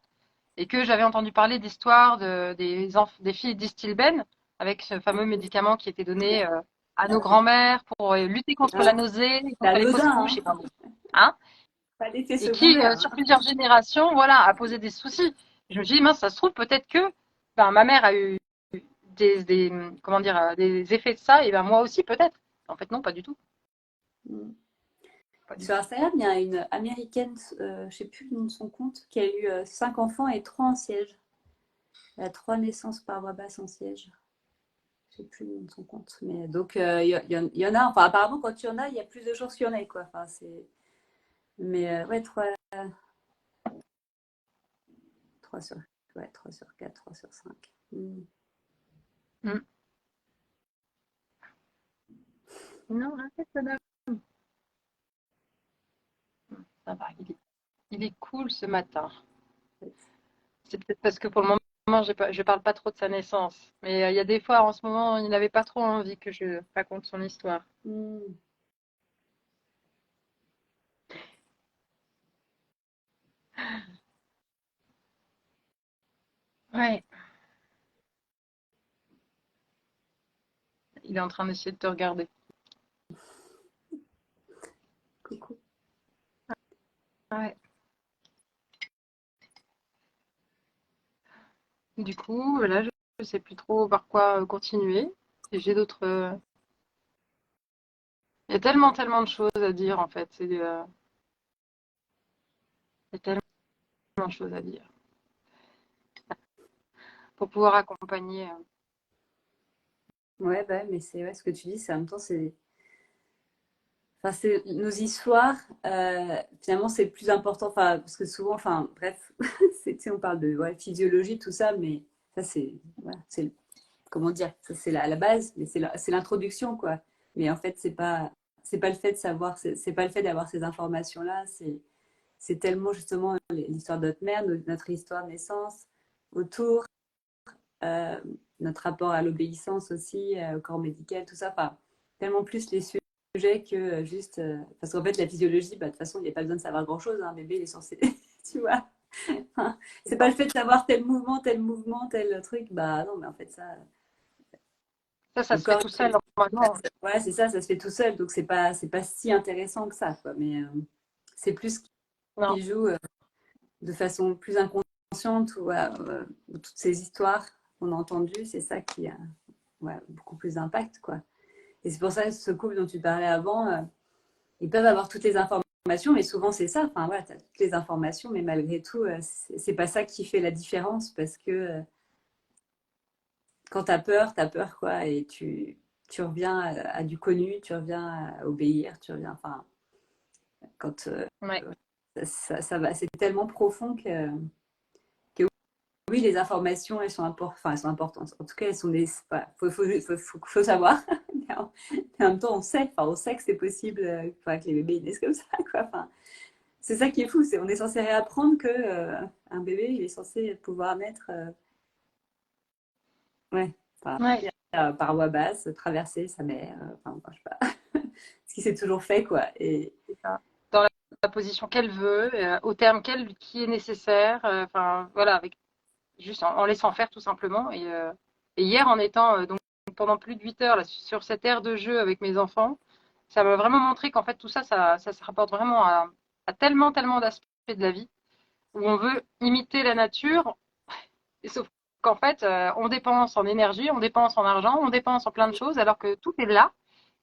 et que j'avais entendu parler d'histoires des filles d'Istilben, avec ce fameux médicament qui était donné à nos grands-mères pour lutter contre la Ah, nausée, la contre les fausses Lausanne, couches, hein. et ben, hein, Pas d'effet et qui, secondaire, sur hein. plusieurs générations, voilà, a posé des soucis. Je me suis dit, mince, ça se trouve peut-être que ben, ma mère a eu comment dire, des effets de ça, et ben moi aussi peut-être. En fait, non, pas du tout. Mm. Pas du Sur tout. Instagram, il y a une américaine, je sais plus le nom de son compte, qui a eu 5 enfants et 3 en siège. Elle a 3 naissances par voie basse en siège. Je sais plus le nom de son compte. Mais donc, y en a. Enfin, apparemment, quand il y en a, il y a plus de chances qu'il y en ait, quoi. Enfin, c'est... Mais ouais, 3 sur... Ouais, 3 sur 4, 3 sur 5. Mm. Mm. Non, arrête, madame. Ça va, il est cool ce matin. C'est peut-être parce que pour le moment, je parle pas trop de sa naissance. Mais il y a des fois, en ce moment, il n'avait pas trop envie que je raconte son histoire. Mm. Ouais, il est en train d'essayer de te regarder. Coucou. Ouais. Du coup, là, je ne sais plus trop par quoi continuer. Et j'ai d'autres. Il y a tellement, tellement de choses à dire, en fait. Il y a tellement de choses à dire pour pouvoir accompagner. Ouais, bah, mais c'est ouais, ce que tu dis, c'est en même temps, c'est. Enfin, c'est nos histoires, finalement, c'est plus important. Enfin, parce que souvent, enfin, bref, tu sais, on parle de ouais, physiologie, tout ça, mais ça, c'est. Voilà, c'est comment dire, ça c'est la base, mais c'est l'introduction, quoi. Mais en fait, c'est pas le fait de savoir, c'est pas le fait d'avoir ces informations-là, c'est tellement justement l'histoire de notre mère, notre histoire de naissance, autour, euh, notre rapport à l'obéissance aussi, au corps médical, tout ça, enfin, tellement plus les sujets que juste, parce qu'en fait, la physiologie, bah, de toute façon, il n'y a pas besoin de savoir grand-chose, hein, un bébé, il est censé, tu vois. Enfin, c'est pas le fait de savoir tel mouvement, tel truc, bah non, mais en fait, ça, Ça le se fait corps, tout seul, normalement. ouais, c'est ça se fait tout seul, donc c'est pas si intéressant que ça, quoi. Mais c'est plus ce Non. qui joue de façon plus inconsciente ou toutes ces histoires qu'on a entendues, c'est ça qui a ouais, beaucoup plus d'impact, quoi. Et c'est pour ça que ce couple dont tu parlais avant, ils peuvent avoir toutes les informations, mais souvent c'est ça. Enfin, voilà, tu as toutes les informations, mais malgré tout, c'est pas ça qui fait la différence parce que quand tu as peur, quoi, et tu reviens à du connu, tu reviens à obéir, tu reviens, enfin, quand Ouais. ça va, c'est tellement profond que oui, les informations, enfin, elles sont importantes. En tout cas, elles sont des, voilà, faut savoir. Mais en même temps, on sait que c'est possible, enfin, que les bébés ils naissent comme ça, quoi. Enfin, c'est ça qui est fou, c'est on est censé réapprendre que un bébé, il est censé pouvoir naître ouais, Ouais, par voie basse, traverser sa mère, enfin, je sais pas, ce qui s'est toujours fait, quoi. Et c'est ça. Dans la position qu'elle veut, au terme qui est nécessaire, enfin voilà, avec juste en laissant faire tout simplement. Et hier, en étant donc pendant plus de 8 heures là, sur cette aire de jeu avec mes enfants, ça m'a vraiment montré qu'en fait tout ça, ça se rapporte vraiment à tellement, tellement d'aspects de la vie où on veut imiter la nature, et sauf qu'en fait, on dépense en énergie, on dépense en argent, on dépense en plein de choses, alors que tout est là.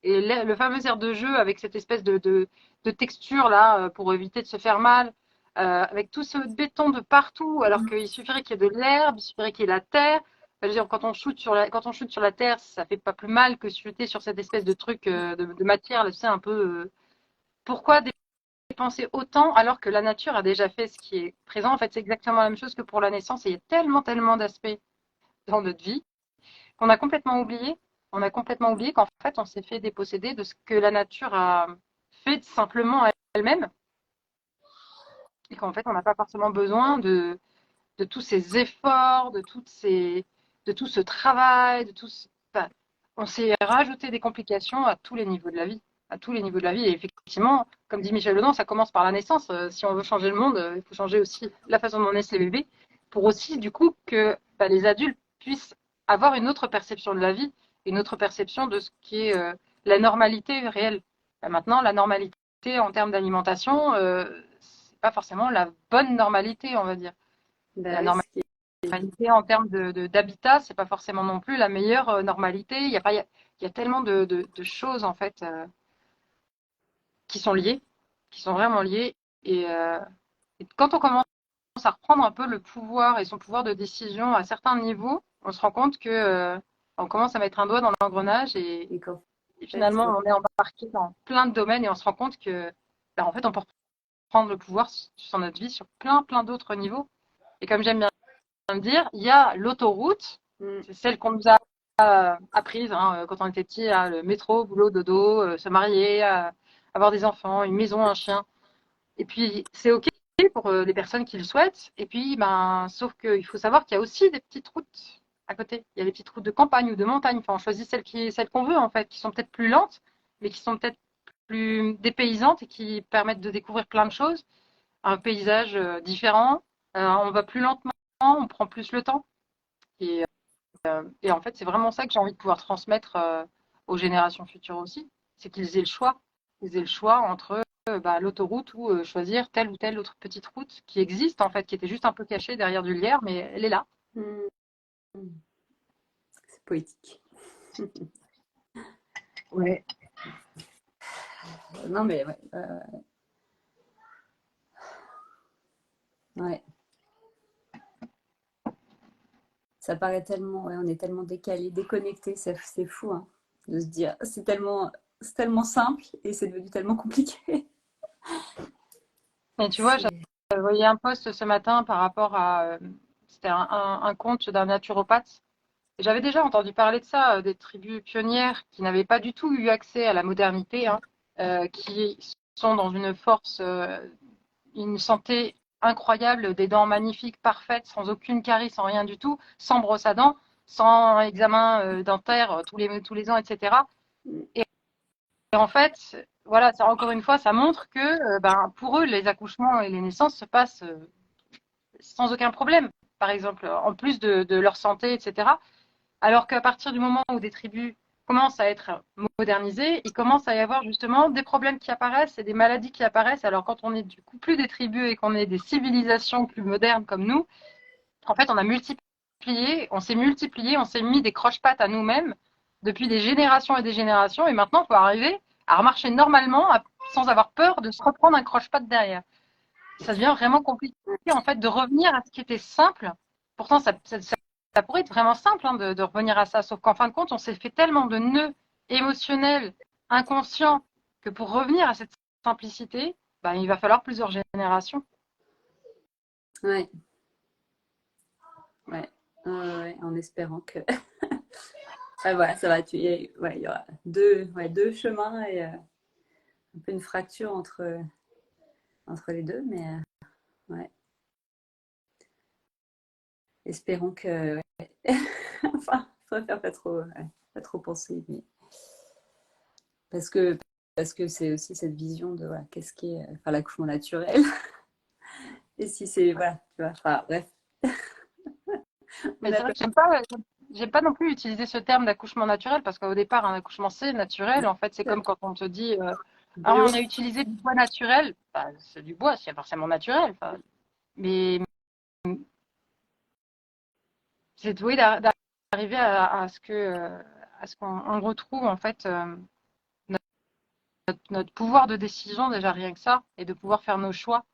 Et le fameux air de jeu avec cette espèce de texture là pour éviter de se faire mal, avec tout ce béton de partout, alors qu'il suffirait qu'il y ait de l'herbe, il suffirait qu'il y ait la terre. Enfin, je veux dire, quand on chute sur la terre, ça fait pas plus mal que chuter sur cette espèce de truc de matière, là, tu sais, un peu. Pourquoi dépenser autant alors que la nature a déjà fait ce qui est présent? En fait, c'est exactement la même chose que pour la naissance. Et il y a tellement, tellement d'aspects dans notre vie qu'on a complètement oublié. On a complètement oublié qu'en fait, on s'est fait déposséder de ce que la nature a fait simplement elle-même. Et qu'en fait, on n'a pas forcément besoin de tous ces efforts, de tout ce travail, enfin, on s'est rajouté des complications à tous les niveaux de la vie. À tous les niveaux de la vie. Et effectivement, comme dit MichelLedon, ça commence par la naissance. Si on veut changer le monde, il faut changer aussi la façon dont naissent les bébés, pour aussi, du coup, que les adultes puissent avoir une autre perception de la vie, une autre perception de ce qui est la normalité réelle. Maintenant, la normalité en termes d'alimentation, c'est pas forcément la bonne normalité, on va dire. bah La oui, normalité en termes d'habitat, c'est pas forcément non plus la meilleure normalité. Il y a tellement de choses en fait qui sont liées, qui sont vraiment liées. Et, euh, et quand on commence à reprendre un peu le pouvoir et son pouvoir de décision à certains niveaux, on se rend compte que on commence à mettre un doigt dans l'engrenage et qu'en et fait, finalement on est embarqué dans plein de domaines et on se rend compte que en fait on peut prendre le pouvoir sur notre vie sur plein plein d'autres niveaux. Et comme j'aime bien le dire, il y a l'autoroute, mm, c'est celle qu'on nous a apprise hein, quand on était petit, le métro, boulot, dodo, se marier, avoir des enfants, une maison, un chien. Et puis c'est ok pour les personnes qui le souhaitent. Et puis ben sauf qu'il faut savoir qu'il y a aussi des petites routes à côté. Il y a des petites routes de campagne ou de montagne. Enfin on choisit celles qu'on veut en fait, qui sont peut-être plus lentes, mais qui sont peut-être plus dépaysantes et qui permettent de découvrir plein de choses, un paysage différent. On va plus lentement, on prend plus le temps. Et, et en fait, c'est vraiment ça que j'ai envie de pouvoir transmettre aux générations futures aussi. C'est qu'ils aient le choix. Ils aient le choix entre l'autoroute ou choisir telle ou telle autre petite route qui existe en fait, qui était juste un peu cachée derrière du lierre, mais elle est là. mm, c'est poétique. Ouais. Non, mais ouais, ouais. Ça paraît tellement, ouais, on est tellement décalé, déconnecté, c'est fou hein, de se dire, c'est tellement simple et c'est devenu tellement compliqué. Et tu vois, C'est, j'avais envoyé un post ce matin par rapport à, c'était un compte d'un naturopathe. Et j'avais déjà entendu parler de ça, des tribus pionnières qui n'avaient pas du tout eu accès à la modernité, hein, qui sont dans une force, une santé incroyable, des dents magnifiques, parfaites, sans aucune carie, sans rien du tout, sans brosse à dents, sans examen dentaire tous les ans, etc. Et, et en fait, voilà, ça, encore une fois, ça montre que pour eux, les accouchements et les naissances se passent sans aucun problème, par exemple, en plus de leur santé, etc. Alors qu'à partir du moment où des tribus commencent à être modernisées, il commence à y avoir justement des problèmes qui apparaissent et des maladies qui apparaissent. Alors quand on est du coup plus des tribus et qu'on est des civilisations plus modernes comme nous, en fait on s'est mis des croche-pattes à nous-mêmes depuis des générations et des générations et maintenant il faut arriver à remarcher normalement sans avoir peur de se reprendre un croche-patte derrière. Ça devient vraiment compliqué en fait de revenir à ce qui était simple. Pourtant, ça pourrait être vraiment simple hein, de revenir à ça, sauf qu'en fin de compte, on s'est fait tellement de nœuds émotionnels, inconscients, que pour revenir à cette simplicité, il va falloir plusieurs générations. ouais, ouais, ouais, en espérant que, ah, voilà, ça va, ouais, il y aura deux chemins et un peu une fracture entre les deux, mais ouais. Espérons que. Ouais. Enfin, je préfère pas trop penser, mais parce que c'est aussi cette vision de voilà, qu'est-ce qui est enfin, l'accouchement naturel. Et si c'est voilà, tu vois, enfin, bref, on Mais c'est a vrai pas. que j'ai pas non plus utilisé ce terme d'accouchement naturel parce qu'au départ, un accouchement c'est naturel. En fait, c'est comme quand on te dit, ah, Bio. on a utilisé du bois naturel. Bah, c'est du bois, c'est forcément naturel. Enfin, mais c'est doué d'arriver à ce qu'on retrouve en fait notre pouvoir de décision déjà rien que ça et de pouvoir faire nos choix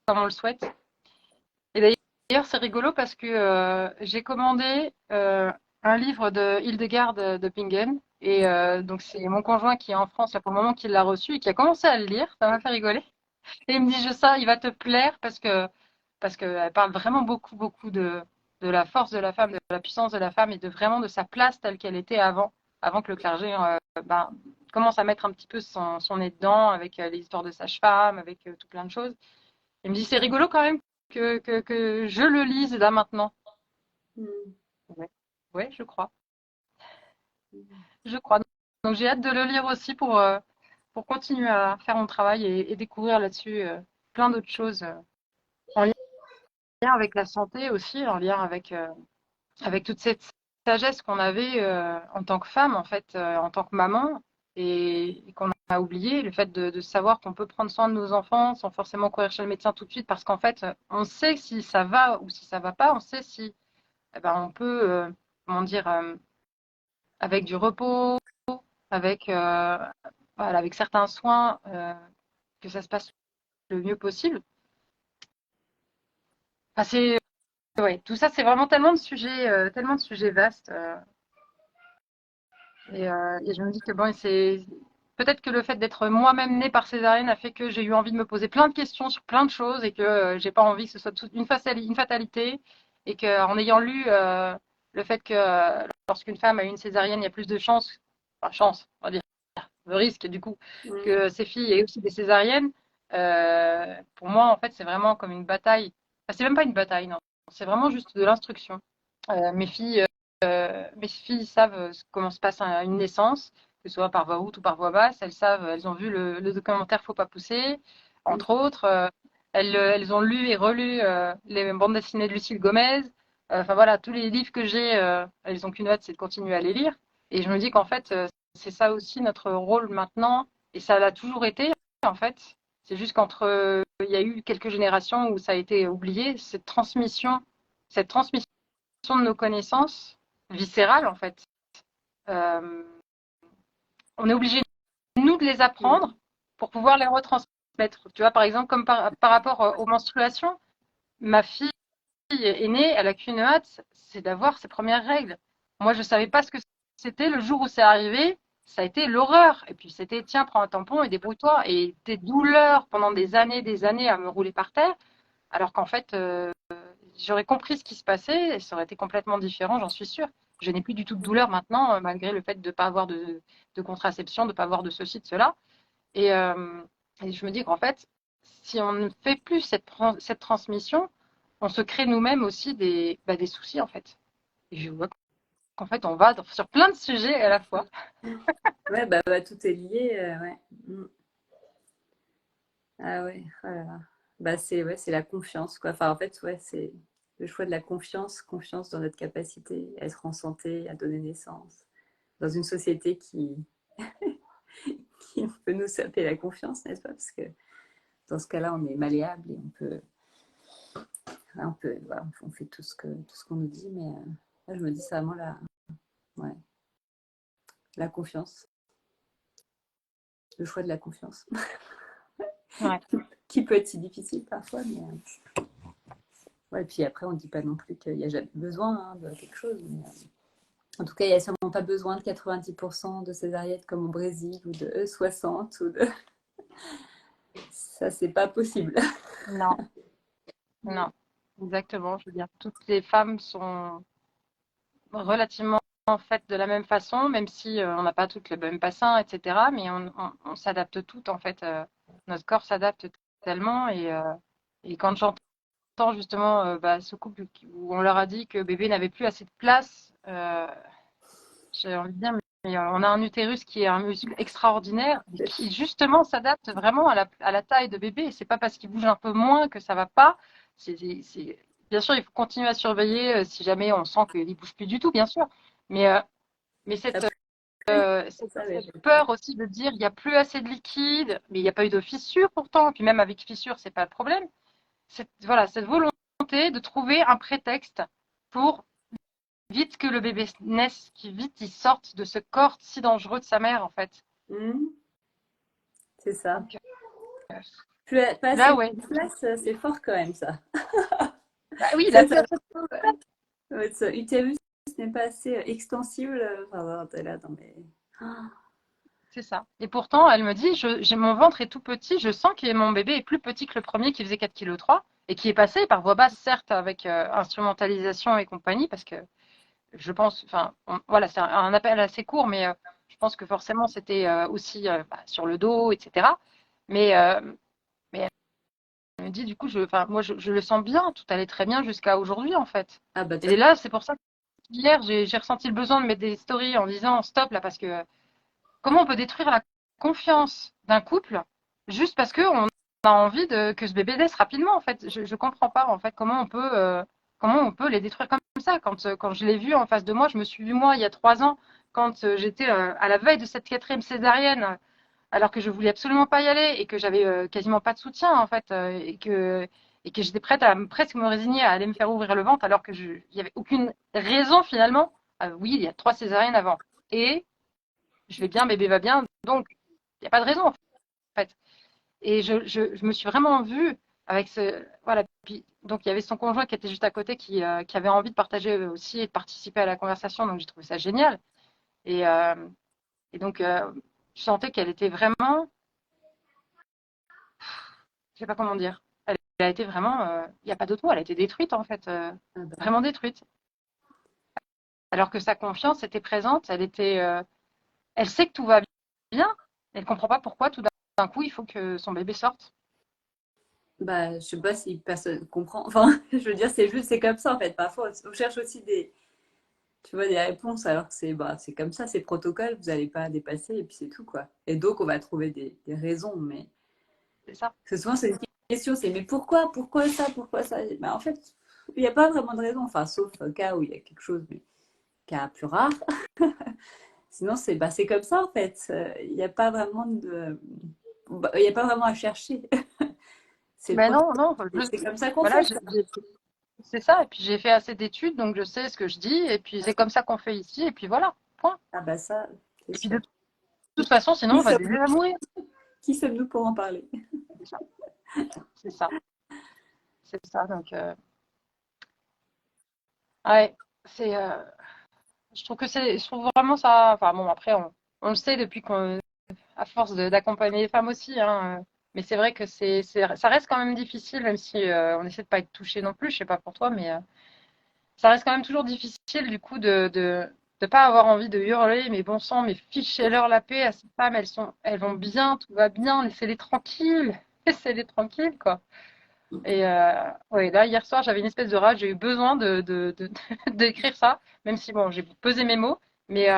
comme on le souhaite. Et d'ailleurs, c'est rigolo parce que j'ai commandé un livre de Hildegard de Bingen. Et donc, c'est mon conjoint qui est en France là, pour le moment qui l'a reçu et qui a commencé à le lire. Ça m'a fait rigoler. Et il me dit, ça, il va te plaire parce qu'elle parle vraiment beaucoup, beaucoup de la force de la femme, de la puissance de la femme et de vraiment de sa place telle qu'elle était avant que le clergé ben, commence à mettre un petit peu son nez dedans avec les histoires de sage-femme, avec tout plein de choses. Il me dit, c'est rigolo quand même que je le lise là maintenant. Mm. Ouais, ouais, je crois. Je crois. Donc j'ai hâte de le lire aussi pour continuer à faire mon travail et découvrir là-dessus plein d'autres choses en lien avec la santé aussi, en lien avec toute cette sagesse qu'on avait en tant que femme, en fait, en tant que maman, et qu'on a oublié, le fait de savoir qu'on peut prendre soin de nos enfants sans forcément courir chez le médecin tout de suite, parce qu'en fait, on sait si ça va ou si ça va pas, on sait si eh ben, on peut, comment dire, avec du repos, avec, voilà, avec certains soins, que ça se passe le mieux possible. Enfin, ouais, tout ça, c'est vraiment tellement de sujets vastes. Et je me dis que bon, c'est peut-être que le fait d'être moi-même née par césarienne a fait que j'ai eu envie de me poser plein de questions sur plein de choses et que j'ai pas envie que ce soit une fatalité et qu'en ayant lu le fait que lorsqu'une femme a eu une césarienne, il y a plus de chances, enfin chance, on va dire, le risque du coup, Mm. que ses filles aient aussi des césariennes. Pour moi, en fait, c'est vraiment comme une bataille. Enfin, c'est même pas une bataille, non. C'est vraiment juste de l'instruction. Mes filles savent comment se passe une naissance, que ce soit par voie haute ou par voie basse. Elles savent, elles ont vu le documentaire Faut pas pousser, Mm. entre autres. Elles ont lu et relu les bandes dessinées de Lucille Gomez. Enfin voilà, tous les livres que j'ai, elles ont qu'une hâte, c'est de continuer à les lire. Et je me dis qu'en fait, c'est ça aussi notre rôle maintenant. Et ça l'a toujours été, en fait. C'est juste il y a eu quelques générations où ça a été oublié, cette transmission de nos connaissances viscérales, en fait. Euh, on est obligé, nous, de les apprendre pour pouvoir les retransmettre. Tu vois, par exemple, comme par rapport aux menstruations, ma fille est née, elle a qu'une hâte, c'est d'avoir ses premières règles. Moi, je ne savais pas ce que c'était. Le jour où c'est arrivé, ça a été l'horreur. Et puis, c'était, tiens, prends un tampon et débrouille-toi. Et des douleurs pendant des années à me rouler par terre, alors qu'en fait, j'aurais compris ce qui se passait et ça aurait été complètement différent, j'en suis sûre. Je n'ai plus du tout de douleur maintenant, malgré le fait de ne pas avoir de contraception, de ne pas avoir de ceci, de cela. Et, euh, et je me dis qu'en fait, si on ne fait plus cette transmission, on se crée nous-mêmes aussi des soucis, en fait. Et je vois qu'en fait, on va sur plein de sujets à la fois. Ouais, tout est lié, ouais. Mm. Ah ouais, oh là là. Bah c'est ouais, c'est la confiance quoi. Enfin en fait ouais, c'est le choix de la confiance, confiance dans notre capacité à être en santé, à donner naissance, dans une société qui peut nous saper la confiance, n'est-ce pas? Parce que dans ce cas-là, on est malléable et voilà, on fait tout ce qu'on nous dit, mais là, je me dis c'est vraiment ouais, la confiance, le choix de la confiance, Ouais. qui peut être si difficile parfois, mais ouais, et puis après, on ne dit pas non plus qu'il n'y a jamais besoin hein, de quelque chose. Mais, en tout cas, il n'y a sûrement pas besoin de 90% de césariennes comme au Brésil ou de 60 ou de... Ça, c'est pas possible. Non, non, exactement. Je veux dire, toutes les femmes sont relativement faites de la même façon, même si on n'a pas toutes le même bassin, etc. Mais on s'adapte toutes en fait notre corps s'adapte tellement. Et quand j'entends justement ce couple où on leur a dit que bébé n'avait plus assez de place, j'ai envie de dire, mais on a un utérus qui est un muscle extraordinaire et qui justement s'adapte vraiment à la taille de bébé. Et c'est pas parce qu'il bouge un peu moins que ça va pas. Bien sûr, il faut continuer à surveiller si jamais on sent qu'il bouge plus du tout, bien sûr. Mais, euh, mais Après, ça, ouais, cette peur aussi de dire il n'y a plus assez de liquide, mais il n'y a pas eu de fissure pourtant. Et puis même avec fissure, c'est pas le problème. Voilà, cette volonté de trouver un prétexte pour vite que le bébé naisse, qui vite il sorte de ce corps si dangereux de sa mère en fait. c'est ça. Donc, Pas là assez ouais. de place, c'est fort quand même, ça. Bah oui, il a Ça, plus assez. votre utérus n'est pas assez extensible. Enfin, t'es là, non, mais... Ah, C'est ça. Et pourtant, elle me dit, mon ventre est tout petit, je sens que mon bébé est plus petit que le premier qui faisait 4,3 kg et qui est passé par voie basse, certes, avec instrumentalisation et compagnie, parce que je pense, enfin, voilà, c'est un appel assez court, mais je pense que forcément, c'était aussi sur le dos, etc. Mais, euh, mais elle me dit, du coup, enfin, moi, je le sens bien, tout allait très bien jusqu'à aujourd'hui, en fait. ah bah, Et là, c'est pour ça que hier, j'ai ressenti le besoin de mettre des stories en disant, stop, là, parce que comment on peut détruire la confiance d'un couple juste parce qu'on a envie que ce bébé naisse rapidement, en fait. Je comprends pas, en fait, comment on peut les détruire comme ça. Quand je l'ai vu en face de moi, je me suis vu, moi, il y a 3 ans, quand j'étais à la veille de cette 4e césarienne, alors que je voulais absolument pas y aller et que j'avais quasiment pas de soutien, en fait, et que j'étais prête à presque me résigner à aller me faire ouvrir le ventre alors que il y avait aucune raison, finalement. Oui, il y a 3 césariennes avant. Et je vais bien, bébé va bien, donc il n'y a pas de raison en fait. Et je me suis vraiment vue avec ce. Voilà. Puis, donc il y avait son conjoint qui était juste à côté qui avait envie de partager aussi et de participer à la conversation, donc j'ai trouvé ça génial. Et, euh, et donc je sentais qu'elle était vraiment. Je sais pas comment dire. Elle a été vraiment. Il n'y a pas d'autre mot, elle a été détruite en fait. ah bah. Vraiment détruite. Alors que sa confiance était présente, elle sait que tout va bien. Elle ne comprend pas pourquoi tout d'un coup il faut que son bébé sorte. Bah, je sais pas si personne comprend. Enfin, je veux dire, c'est juste, c'est comme ça en fait. Parfois, on cherche aussi tu vois, des réponses alors que c'est comme ça, c'est protocole, vous n'allez pas dépasser et puis c'est tout quoi. Et donc, on va trouver des raisons, mais C'est ça. souvent, c'est une question, c'est mais pourquoi ça, pourquoi ça? Bah, en fait, il n'y a pas vraiment de raison, enfin, sauf un cas où il y a quelque chose, mais cas plus rare. Sinon, c'est comme ça en fait. Il n'y a pas vraiment il n'y a pas vraiment à chercher. C'est le Mais processus. non, non, C'est comme ça qu'on voilà, fait. c'est ça. Et puis j'ai fait assez d'études, donc je sais ce que je dis. Et puis c'est comme ça qu'on fait ici. Et puis voilà, point. Ah bah ça, c'est Et puis sûr. de toute façon, sinon Qui on va sommes-nous déjà mourir. qui sommes-nous pour en parler? C'est ça. C'est ça. C'est ça. Donc, ouais, c'est. Je trouve vraiment ça. Enfin bon, après, on le sait depuis à force d'accompagner les femmes aussi, hein. Mais c'est vrai que ça reste quand même difficile, même si on essaie de pas être touché non plus. Je sais pas pour toi, mais ça reste quand même toujours difficile du coup de pas avoir envie de hurler, mais bon sang, mais fichez-leur la paix à ces femmes, elles vont bien, tout va bien, laissez-les tranquilles, laissez-les tranquilles, quoi. Et ouais, là, hier soir, j'avais une espèce de rage, j'ai eu besoin d'écrire ça, même si bon, j'ai pesé mes mots, mais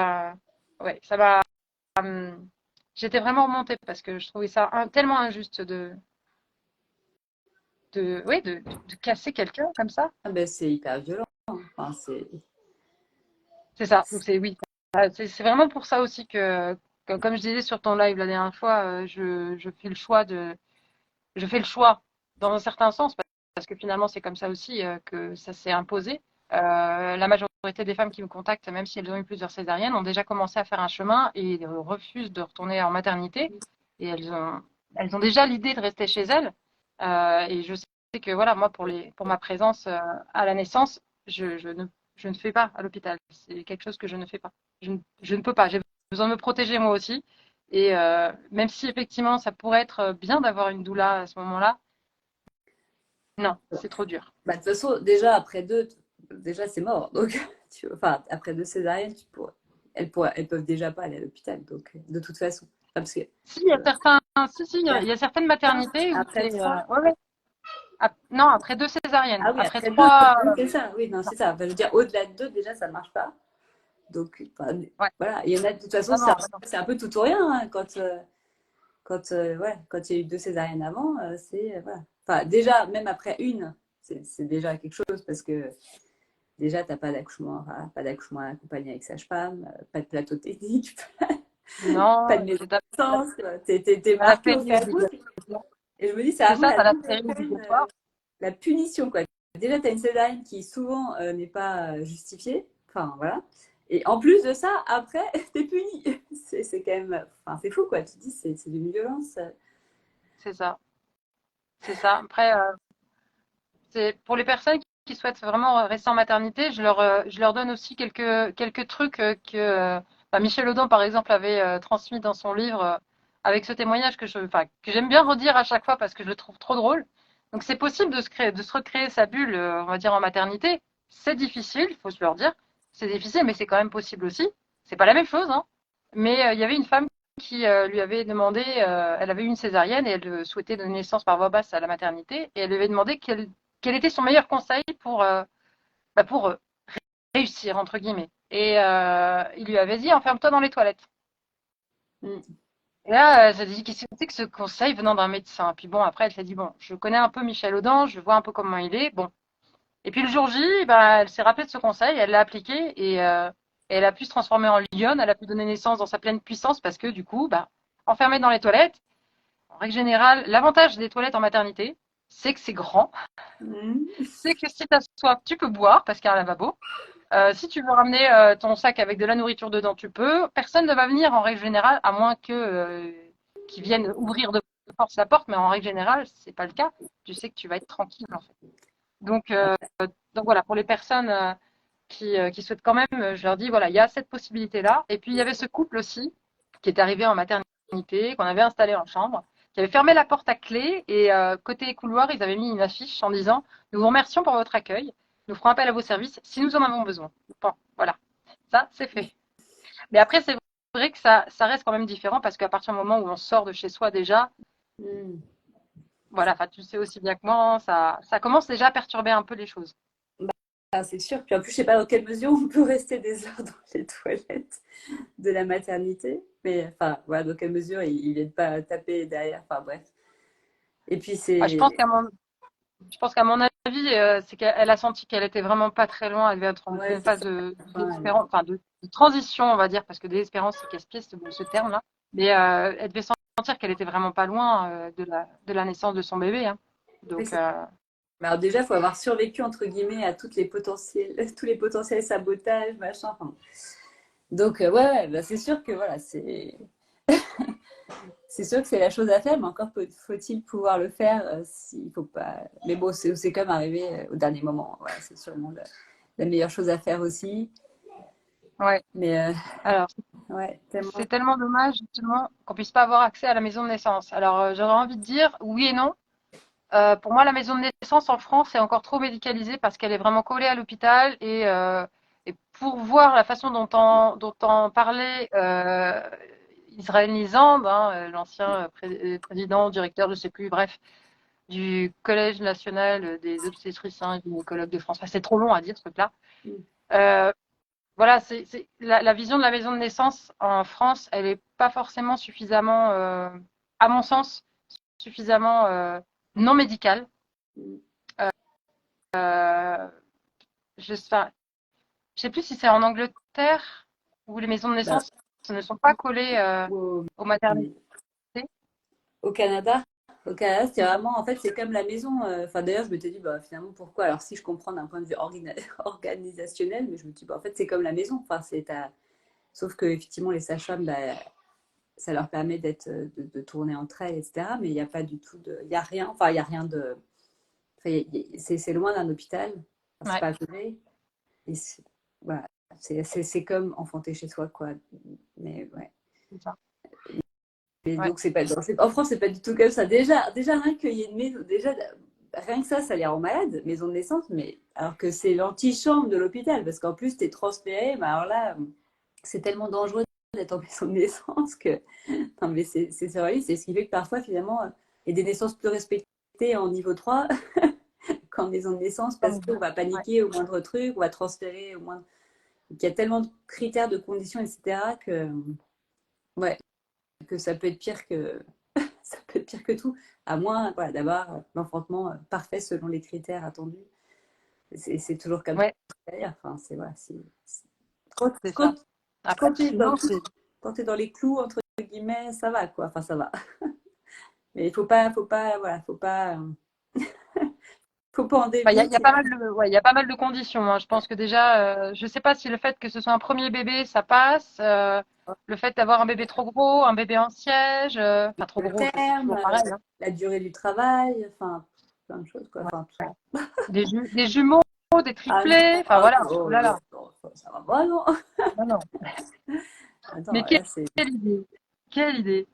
ouais, ça m'a. J'étais vraiment remontée parce que je trouvais ça tellement injuste ouais, de casser quelqu'un comme ça. Ah ben c'est hyper violent. Enfin, C'est ça. Donc c'est oui. C'est vraiment pour ça aussi comme je disais sur ton live la dernière fois, je fais le choix dans un certain sens parce que finalement c'est comme ça aussi que ça s'est imposé. La majorité des femmes qui me contactent, même si elles ont eu plusieurs césariennes, ont déjà commencé à faire un chemin et refusent de retourner en maternité. Et elles ont déjà l'idée de rester chez elles. Et je sais que voilà, moi pour ma présence à la naissance, je ne fais pas à l'hôpital. C'est quelque chose que je ne fais pas. Je ne peux pas. J'ai besoin de me protéger moi aussi. Et même si effectivement ça pourrait être bien d'avoir une doula à ce moment-là, non, c'est trop dur. bah, de toute façon, déjà après deux, déjà c'est mort. Donc, enfin, après deux césariennes, elles peuvent déjà pas aller à l'hôpital. Donc, de toute façon. Parce que Si, il y a certains, si, il y a certaines maternités où après c'est, 3. ouais, ouais. Non, après 2 césariennes. Ah oui, Après après 2, 3, oui, c'est ça. Oui, non, c'est ça. Enfin, je veux dire, au-delà de 2, déjà, ça ne marche pas. Donc, enfin, ouais. voilà. Il y en a, de toute façon, Non, non, ouais, non. c'est un peu tout ou rien, hein, ouais, quand il y a eu 2 césariennes avant, voilà. Enfin, déjà, même après une, c'est déjà quelque chose parce que déjà, tu n'as pas d'accouchement, enfin, pas d'accouchement accompagné avec sage-femme, pas de plateau technique, pas Non, de et puis naissance, t'es t'as la marqué au péri fer rouge. obligatoire. Et je me dis, c'est C'est vraiment ça, la t'as la double péri peine, obligatoire. la punition, quoi. Déjà, tu as une césarienne qui souvent n'est pas justifiée. Enfin, voilà. Et en plus de ça, après, t'es puni. C'est quand même. Enfin, c'est fou, quoi. Tu te dis, c'est d'une violence. C'est ça. C'est ça. Après, c'est pour les personnes qui souhaitent vraiment rester en maternité, je leur donne aussi quelques trucs que bah, Michel Audin, par exemple, avait transmis dans son livre avec ce témoignage enfin, que j'aime bien redire à chaque fois parce que je le trouve trop drôle. Donc, c'est possible de se recréer sa bulle, on va dire, en maternité. C'est difficile, il faut se leur dire. C'est difficile, mais c'est quand même possible aussi. C'est pas la même chose, hein. Mais il y avait une femme qui lui avait demandé, elle avait eu une césarienne et elle souhaitait donner naissance par voie basse à la maternité et elle lui avait demandé quel était son meilleur conseil pour réussir, entre guillemets. Et il lui avait dit, enferme-toi dans les toilettes. Mm. Et là, elle s'est dit, qu'est-ce que c'est que ce conseil venant d'un médecin? Puis bon, après, elle s'est dit, bon, je connais un peu Michel Audin, je vois un peu comment il est. Bon. Et puis le jour J, bah, elle s'est rappelée de ce conseil, elle l'a appliqué et elle a pu se transformer en lionne, elle a pu donner naissance dans sa pleine puissance parce que du coup, bah, enfermée dans les toilettes, en règle générale, l'avantage des toilettes en maternité, c'est que c'est grand, Mm. c'est que si tu as soif, tu peux boire parce qu'il y a un lavabo. Si tu veux ramener ton sac avec de la nourriture dedans, tu peux. Personne ne va venir en règle générale, à moins que qu'ils viennent ouvrir de force la porte, mais en règle générale, c'est pas le cas. Tu sais que tu vas être tranquille en fait. Donc, voilà, pour les personnes qui souhaitent quand même, je leur dis voilà, il y a cette possibilité-là. Et puis il y avait ce couple aussi qui est arrivé en maternité, qu'on avait installé en chambre, qui avait fermé la porte à clé et côté couloir, ils avaient mis une affiche en disant nous vous remercions pour votre accueil, nous ferons appel à vos services si nous en avons besoin. Bon, voilà, ça c'est fait. Mais après, c'est vrai que ça reste quand même différent parce qu'à partir du moment où on sort de chez soi déjà, Mm. voilà, enfin tu sais aussi bien que moi, ça commence déjà à perturber un peu les choses. Ah, c'est sûr. Puis en plus, je sais pas dans quelle mesure on peut rester des heures dans les toilettes de la maternité. Mais enfin, voilà, dans quelle mesure ils viennent pas taper derrière. Enfin, bref. Et puis, Ah, je c'est. pense qu'à mon avis, c'est qu'elle a senti qu'elle était vraiment pas très loin. Elle devait être en Ouais, pleine c'est phase ça. de Ouais. désespérance, enfin de transition, on va dire, parce que désespérance, c'est casse-pied, ce terme-là. Mais elle devait sentir qu'elle était vraiment pas loin de la naissance de son bébé, hein. Oui, Donc, mais alors déjà, il faut avoir survécu entre guillemets à toutes les potentiels, tous les potentiels sabotages, machin. Enfin, donc ouais, ouais, bah, c'est sûr que voilà, c'est sûr que c'est la chose à faire, mais encore faut-il pouvoir le faire s'il faut pas. Mais bon, c'est quand même arrivé au dernier moment. Voilà, c'est sûrement la meilleure chose à faire aussi. ouais. Mais Alors, ouais, tellement. c'est tellement dommage, justement, qu'on puisse pas avoir accès à la maison de naissance. Alors, j'aurais envie de dire oui et non. Pour moi, la maison de naissance en France est encore trop médicalisée parce qu'elle est vraiment collée à l'hôpital et pour voir la façon dont on parlait Israël Nizam, hein, l'ancien président, directeur, je sais plus, bref, du Collège national des obstétriciens et gynécologues de France. Enfin, c'est trop long à dire ce truc-là. Euh, voilà, la vision de la maison de naissance en France, elle n'est pas forcément suffisamment, à mon sens, suffisamment non médicale. Euh, enfin, je sais plus si c'est en Angleterre où les maisons de Bah, naissance ne sont pas collées au, aux maternités. au Canada, c'est vraiment, en fait, c'est comme la maison. Enfin, d'ailleurs, je m'étais dit, bah, finalement, pourquoi? Alors, si je comprends d'un point de vue organisationnel, mais je me dis, bah, en fait, c'est comme la maison. Enfin, sauf que effectivement, les sages-femmes, bah, ça leur permet de tourner entre elles, etc. Mais il n'y a pas du tout il y a rien. Enfin, il y a rien de. Enfin, c'est loin d'un hôpital. Enfin, c'est Ouais, pas à côté. Et voilà, c'est comme enfanter chez soi, quoi. Mais ouais. c'est ça. Et Ouais, donc, en France, c'est pas du tout comme ça. Déjà rien qu'il y ait une maison, déjà, rien que ça les rend malades, maison de naissance, mais alors que c'est l'antichambre de l'hôpital, parce qu'en plus, tu es transféré, mais alors là, c'est tellement dangereux d'être en maison de naissance que. Non, mais c'est surréaliste. C'est ce qui fait que parfois, finalement, il y a des naissances plus respectées en niveau 3 qu'en maison de naissance parce qu'on va Ouais. paniquer au moindre truc, on va transférer au moindre. Il y a tellement de critères, de conditions, etc. Ouais, que ça peut être pire que ça peut être pire que tout, à moins voilà, d'avoir l'enfantement parfait selon les critères attendus. C'est toujours comme ça Ouais, derrière. Enfin, voilà, c'est quand, ça. Après, quand tu es sinon, c'est. quand t'es dans les clous, entre guillemets, ça va, quoi. Enfin, ça va. Mais il voilà, faut pas en Enfin, dévier. il y a pas mal de, ouais, il y a pas mal de conditions, hein. Je pense que déjà, je sais pas si le fait que ce soit un premier bébé, ça passe. Le fait d'avoir un bébé trop gros, un bébé en siège, enfin trop Le gros, ça c'est terme, toujours pareil, hein. la durée du travail, enfin, plein de choses, quoi. Ouais. Enfin, Des jumeaux, des ah triplés, enfin voilà. Oh là là. non, ça va pas, non. Non, non. Attends, Mais là, c'est. quelle idée. Quelle idée.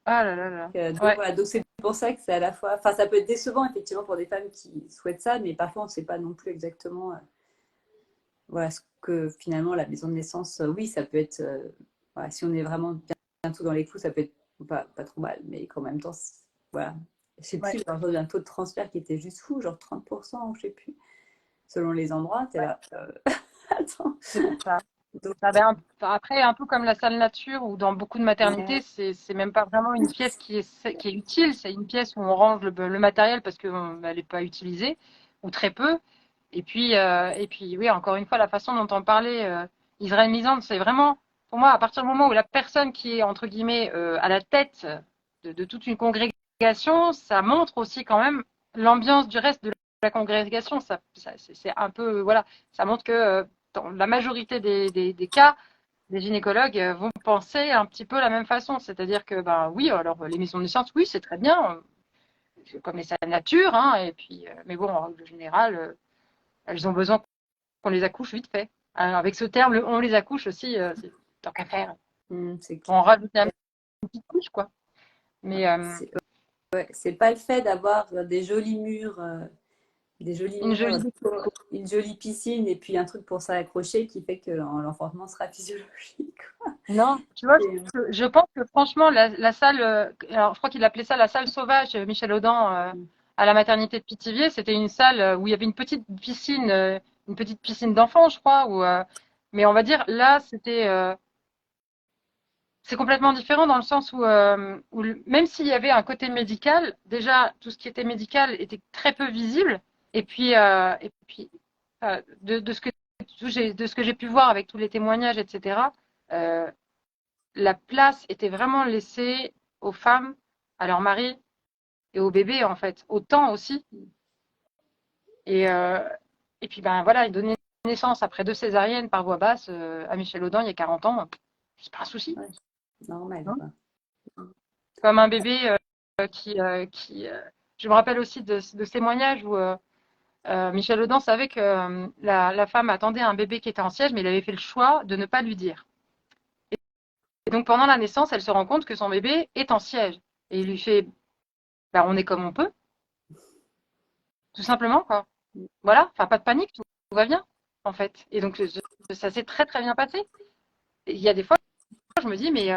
Ah là là là. Donc Ouais. voilà, donc c'est pour ça que c'est à la fois, enfin ça peut être décevant effectivement pour des femmes qui souhaitent ça, mais parfois on ne sait pas non plus exactement voilà ce que finalement la maison de naissance, oui ça peut être, voilà, si on est vraiment bien tout dans les clous, ça peut être pas trop mal, mais qu'en même temps, voilà, je sais Ouais. plus, j'ai entendu un taux de transfert qui était juste fou, genre 30%, je sais plus, selon les endroits, t'es Ouais. là, attends, C'est pour ça. donc Ça avait enfin, après, un peu comme la salle nature ou dans beaucoup de maternités, ouais, c'est même pas vraiment une pièce qui est utile, c'est une pièce où on range le matériel parce qu'elle n'est pas utilisée ou très peu. Et puis, oui, encore une fois, la façon dont on parlait, Israël Misante, c'est vraiment, pour moi, à partir du moment où la personne qui est, entre guillemets, à la tête de toute une congrégation, ça montre aussi quand même l'ambiance du reste de la congrégation. C'est un peu, voilà, ça montre que dans la majorité des cas, les gynécologues vont penser un petit peu la même façon. C'est-à-dire que, ben oui, alors les maisons de naissance, oui, c'est très bien, comme les salles nature, hein, et puis, mais bon, en règle générale, elles ont besoin qu'on les accouche vite fait. Alors, avec ce terme, on les accouche aussi, c'est tant qu'à faire. c'est On rajoute une petite couche, quoi. Mais c'est ouais, c'est pas le fait d'avoir des jolis une murs, jolie déco. une jolie piscine et puis un truc pour s'accrocher qui fait que l'enfantement sera physiologique. Non, tu vois, Et, je pense que franchement, la salle, alors je crois qu'il appelait ça la salle sauvage, Michel Audin, à la maternité de Pithiviers, c'était une salle où il y avait une petite piscine d'enfants, je crois, mais on va dire là, c'est complètement différent dans le sens où même s'il y avait un côté médical, déjà tout ce qui était médical était très peu visible, et puis de ce que j'ai pu voir avec tous les témoignages, etc. euh, la place était vraiment laissée aux femmes, à leurs maris et aux bébés, en fait, au temps aussi. Et, euh, et puis, ben voilà, il donnait naissance après 2 césariennes par voie basse à Michel Audin il y a 40 ans. C'est pas un souci. ouais, normal, Hein. quoi. Comme un bébé qui je me rappelle aussi de ce témoignage où Michel Audin savait que la femme attendait un bébé qui était en siège, mais il avait fait le choix de ne pas lui dire. Et donc pendant la naissance, elle se rend compte que son bébé est en siège. Et il lui fait, ben, on est comme on peut. Tout simplement, quoi. Voilà, enfin, pas de panique, tout va bien, en fait. Et donc, ça s'est très, très bien passé. Et il y a des fois, je me dis, mais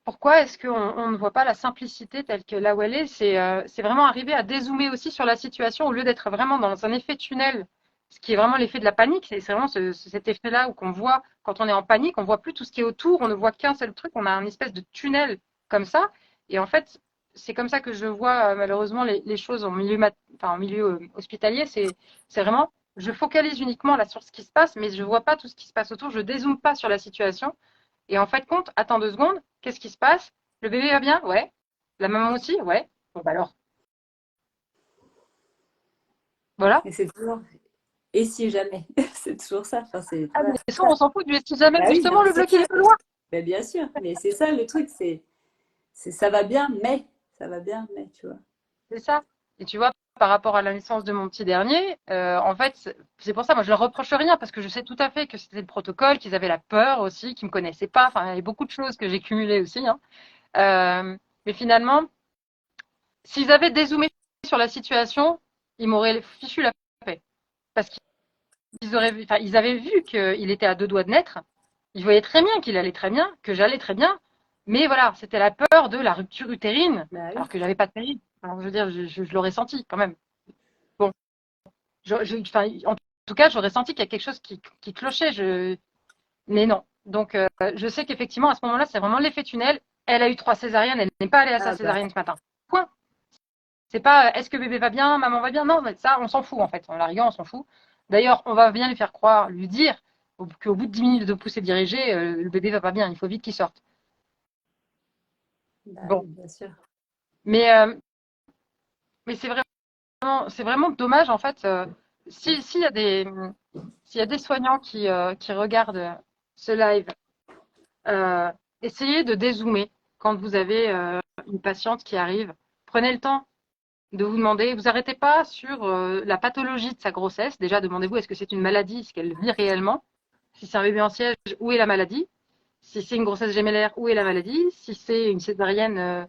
pourquoi est-ce qu'on ne voit pas la simplicité telle que là où elle est? C'est vraiment arriver à dézoomer aussi sur la situation au lieu d'être vraiment dans un effet tunnel, ce qui est vraiment l'effet de la panique. C'est vraiment cet effet-là où qu'on voit, quand on est en panique, on voit plus tout ce qui est autour, on ne voit qu'un seul truc, on a un espèce de tunnel comme ça. Et en fait, c'est comme ça que je vois malheureusement les choses en milieu hospitalier. C'est vraiment, je focalise uniquement là sur ce qui se passe, mais je ne vois pas tout ce qui se passe autour. Je dézoome pas sur la situation. Et en fait, compte, attends 2 secondes, qu'est-ce qui se passe? Le bébé va bien? Ouais. La maman aussi? Ouais. Bon, bah alors, voilà. Et c'est toujours. Et si jamais, c'est toujours ça. Enfin, Ah, mais voilà. ça, on s'en fout du si jamais, Bah oui, non, justement, mais le c'est bloc, il ça. est plus loin. Bah, bien sûr, mais c'est ça le truc, ça va bien, mais ça va bien, mais tu vois. C'est ça. Et tu vois, par rapport à la naissance de mon petit dernier, en fait, c'est pour ça, moi, je leur reproche rien, parce que je sais tout à fait que c'était le protocole, qu'ils avaient la peur aussi, qu'ils me connaissaient pas. Enfin, il y avait beaucoup de choses que j'ai cumulées aussi, hein. Mais finalement, s'ils avaient dézoomé sur la situation, ils m'auraient fichu la paix. Parce qu'ils ils avaient vu qu'il était à 2 doigts de naître. Il voyait très bien qu'il allait très bien, que j'allais très bien. Mais voilà, c'était la peur de la rupture utérine, Bah oui. alors que j'avais pas de péri. Alors, je veux dire, je l'aurais senti quand même. Bon, enfin, en tout cas, j'aurais senti qu'il y a quelque chose qui clochait. Mais non. Donc, je sais qu'effectivement, à ce moment-là, c'est vraiment l'effet tunnel. Elle a eu 3 césariennes, elle n'est pas allée à sa Ah bah, césarienne ce matin. Point. C'est pas est-ce que bébé va bien, maman va bien. Non, mais ça, on s'en fout en fait. On la rigueur, on s'en fout. D'ailleurs, on va bien lui faire croire, lui dire qu'au bout de 10 minutes de poussée dirigée, le bébé va pas bien. Il faut vite qu'il sorte. bah oui, Bon. bien sûr. Mais, mais c'est vraiment dommage en fait. S'il y a s'il y a des soignants qui regardent ce live, euh, essayez de dézoomer quand vous avez une patiente qui arrive. Prenez le temps de vous demander, vous arrêtez pas sur la pathologie de sa grossesse. Déjà, demandez-vous est-ce que c'est une maladie, est-ce qu'elle vit réellement. Si c'est un bébé en siège, où est la maladie? Si c'est une grossesse gémellaire, où est la maladie? Si c'est une césarienne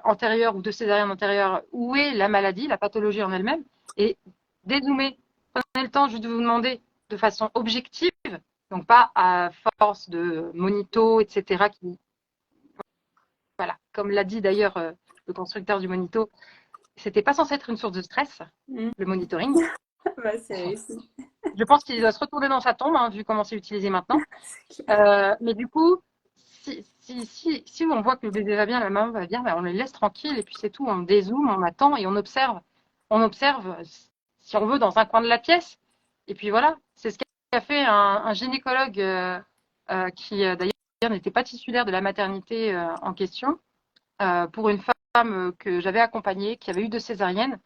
antérieure ou deux césariennes antérieures, où est la maladie, la pathologie en elle-même? Et dézoomer. Prenez le temps juste de vous demander de façon objective, donc pas à force de monito, etc. Qui, voilà, comme l'a dit d'ailleurs le constructeur du monito, c'était pas censé être une source de stress, Mm. le monitoring. Bah, c'est réussi. Je pense qu'il doit se retourner dans sa tombe, hein, vu comment c'est utilisé maintenant. Mais du coup, si on voit que le bébé va bien, la maman va bien, ben on les laisse tranquilles et puis c'est tout. On dézoome, on attend et on observe. On observe, si on veut, dans un coin de la pièce. Et puis voilà, c'est ce qu'a fait un gynécologue qui, d'ailleurs, n'était pas titulaire de la maternité en question, pour une femme que j'avais accompagnée, qui avait eu 2 césariennes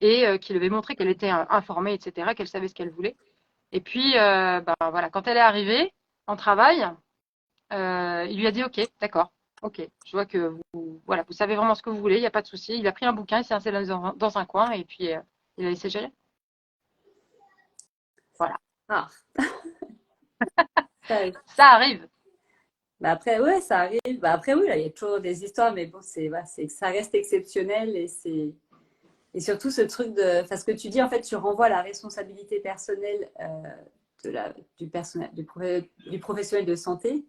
et qui lui avait montré qu'elle était informée, etc., qu'elle savait ce qu'elle voulait. Et puis, ben, voilà, quand elle est arrivée en travail, il lui a dit, OK, d'accord, OK, je vois que voilà, vous savez vraiment ce que vous voulez, il n'y a pas de souci. Il a pris un bouquin, il s'est installé dans un coin et puis il a laissé gérer. Voilà, Ah, ça, ça arrive. bah après, ouais, ça arrive. Bah après, oui, là, il y a toujours des histoires, mais bon, ça reste exceptionnel et surtout ce truc de, enfin, ce que tu dis, en fait, tu renvoies la responsabilité personnelle du personnel, du professionnel de santé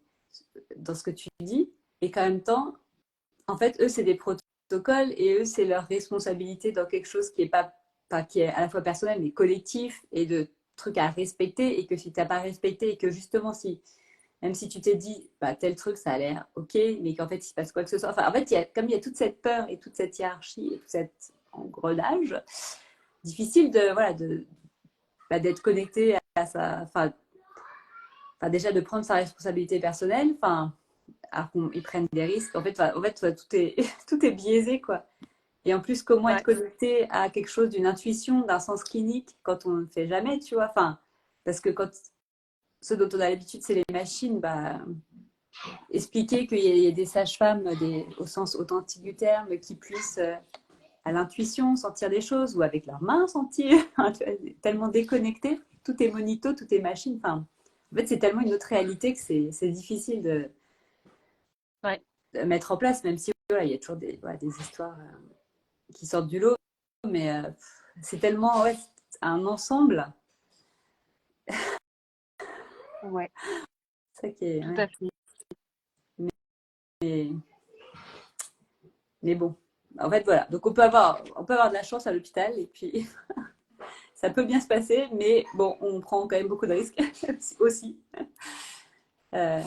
dans ce que tu dis, et qu'en même temps, en fait, eux, c'est des protocoles et eux, c'est leur responsabilité dans quelque chose qui est pas qui est à la fois personnel mais collectif et de trucs à respecter et que si tu n'as pas respecté et que justement si même si tu t'es dit bah, tel truc ça a l'air ok mais qu'en fait il se passe quoi que ce soit enfin en fait comme il y a toute cette peur et toute cette hiérarchie et tout cet engrenage difficile de voilà de bah, d'être connecté à sa enfin déjà de prendre sa responsabilité personnelle enfin alors qu'ils prennent des risques en fait tout est tout est biaisé quoi. Et en plus, comment être Ouais, connecté à quelque chose d'une intuition, d'un sens clinique quand on ne le fait jamais, tu vois. Enfin, parce que quand ce dont on a l'habitude, c'est les machines, bah, expliquer qu'il y a des sages-femmes au sens authentique du terme qui puissent à l'intuition sentir des choses ou avec leurs mains sentir, tellement déconnecté, tout est monito, tout est machine. Enfin, en fait, c'est tellement une autre réalité que c'est difficile ouais, de mettre en place, même si voilà, il y a toujours des histoires qui sortent du lot, mais c'est tellement ouais, un ensemble. ouais, Ça qui est, tout ouais. à fait. mais, mais bon, en fait voilà. Donc on peut avoir de la chance à l'hôpital et puis ça peut bien se passer, mais bon, on prend quand même beaucoup de risques aussi. Euh,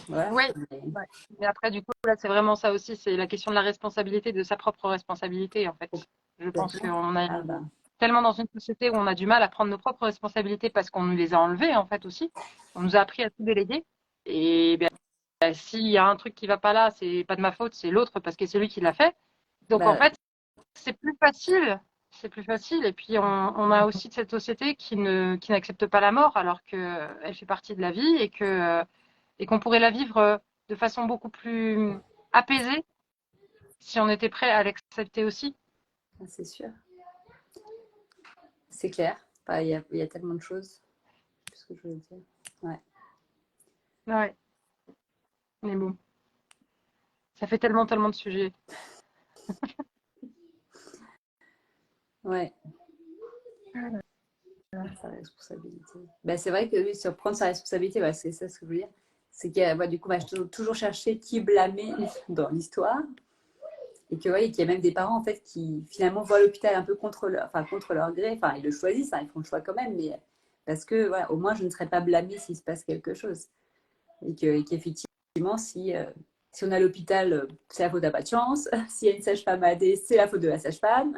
voilà. Oui, ouais. Mais après, du coup, là, c'est vraiment ça aussi, c'est la question de la responsabilité, de sa propre responsabilité, en fait. Je pense Complètement. qu'on est Ah bah, tellement dans une société où on a du mal à prendre nos propres responsabilités parce qu'on nous les a enlevées, en fait, aussi. On nous a appris à tout déléguer. Et bien, s'il y a un truc qui va pas là, c'est pas de ma faute, c'est l'autre parce que c'est lui qui l'a fait. Donc, en bah, fait, c'est plus facile. C'est plus facile. Et puis, on a aussi cette société qui n'accepte pas la mort alors qu'elle fait partie de la vie et qu'on pourrait la vivre de façon beaucoup plus apaisée si on était prêt à l'accepter aussi. c'est sûr. C'est clair. Bah, il y a tellement de choses. Ce que je veux dire. Ouais. Ouais, mais bon, ça fait tellement, tellement de sujets. Ouais. sa responsabilité. Ben, c'est vrai que oui, sur prendre sa responsabilité, bah, c'est ça ce que je veux dire. C'est que du coup, bah, je dois toujours chercher qui blâmer dans l'histoire. Et que, ouais, qu'il y a même des parents en fait, qui finalement voient l'hôpital un peu contre leur gré. Enfin, ils le choisissent, hein, ils font le choix quand même, mais parce que voilà, au moins je ne serai pas blâmée s'il se passe quelque chose. Qu'effectivement, si on a l'hôpital, c'est la faute à pas de chance. S'il y a une sage-femme AD, c'est la faute de la sage-femme.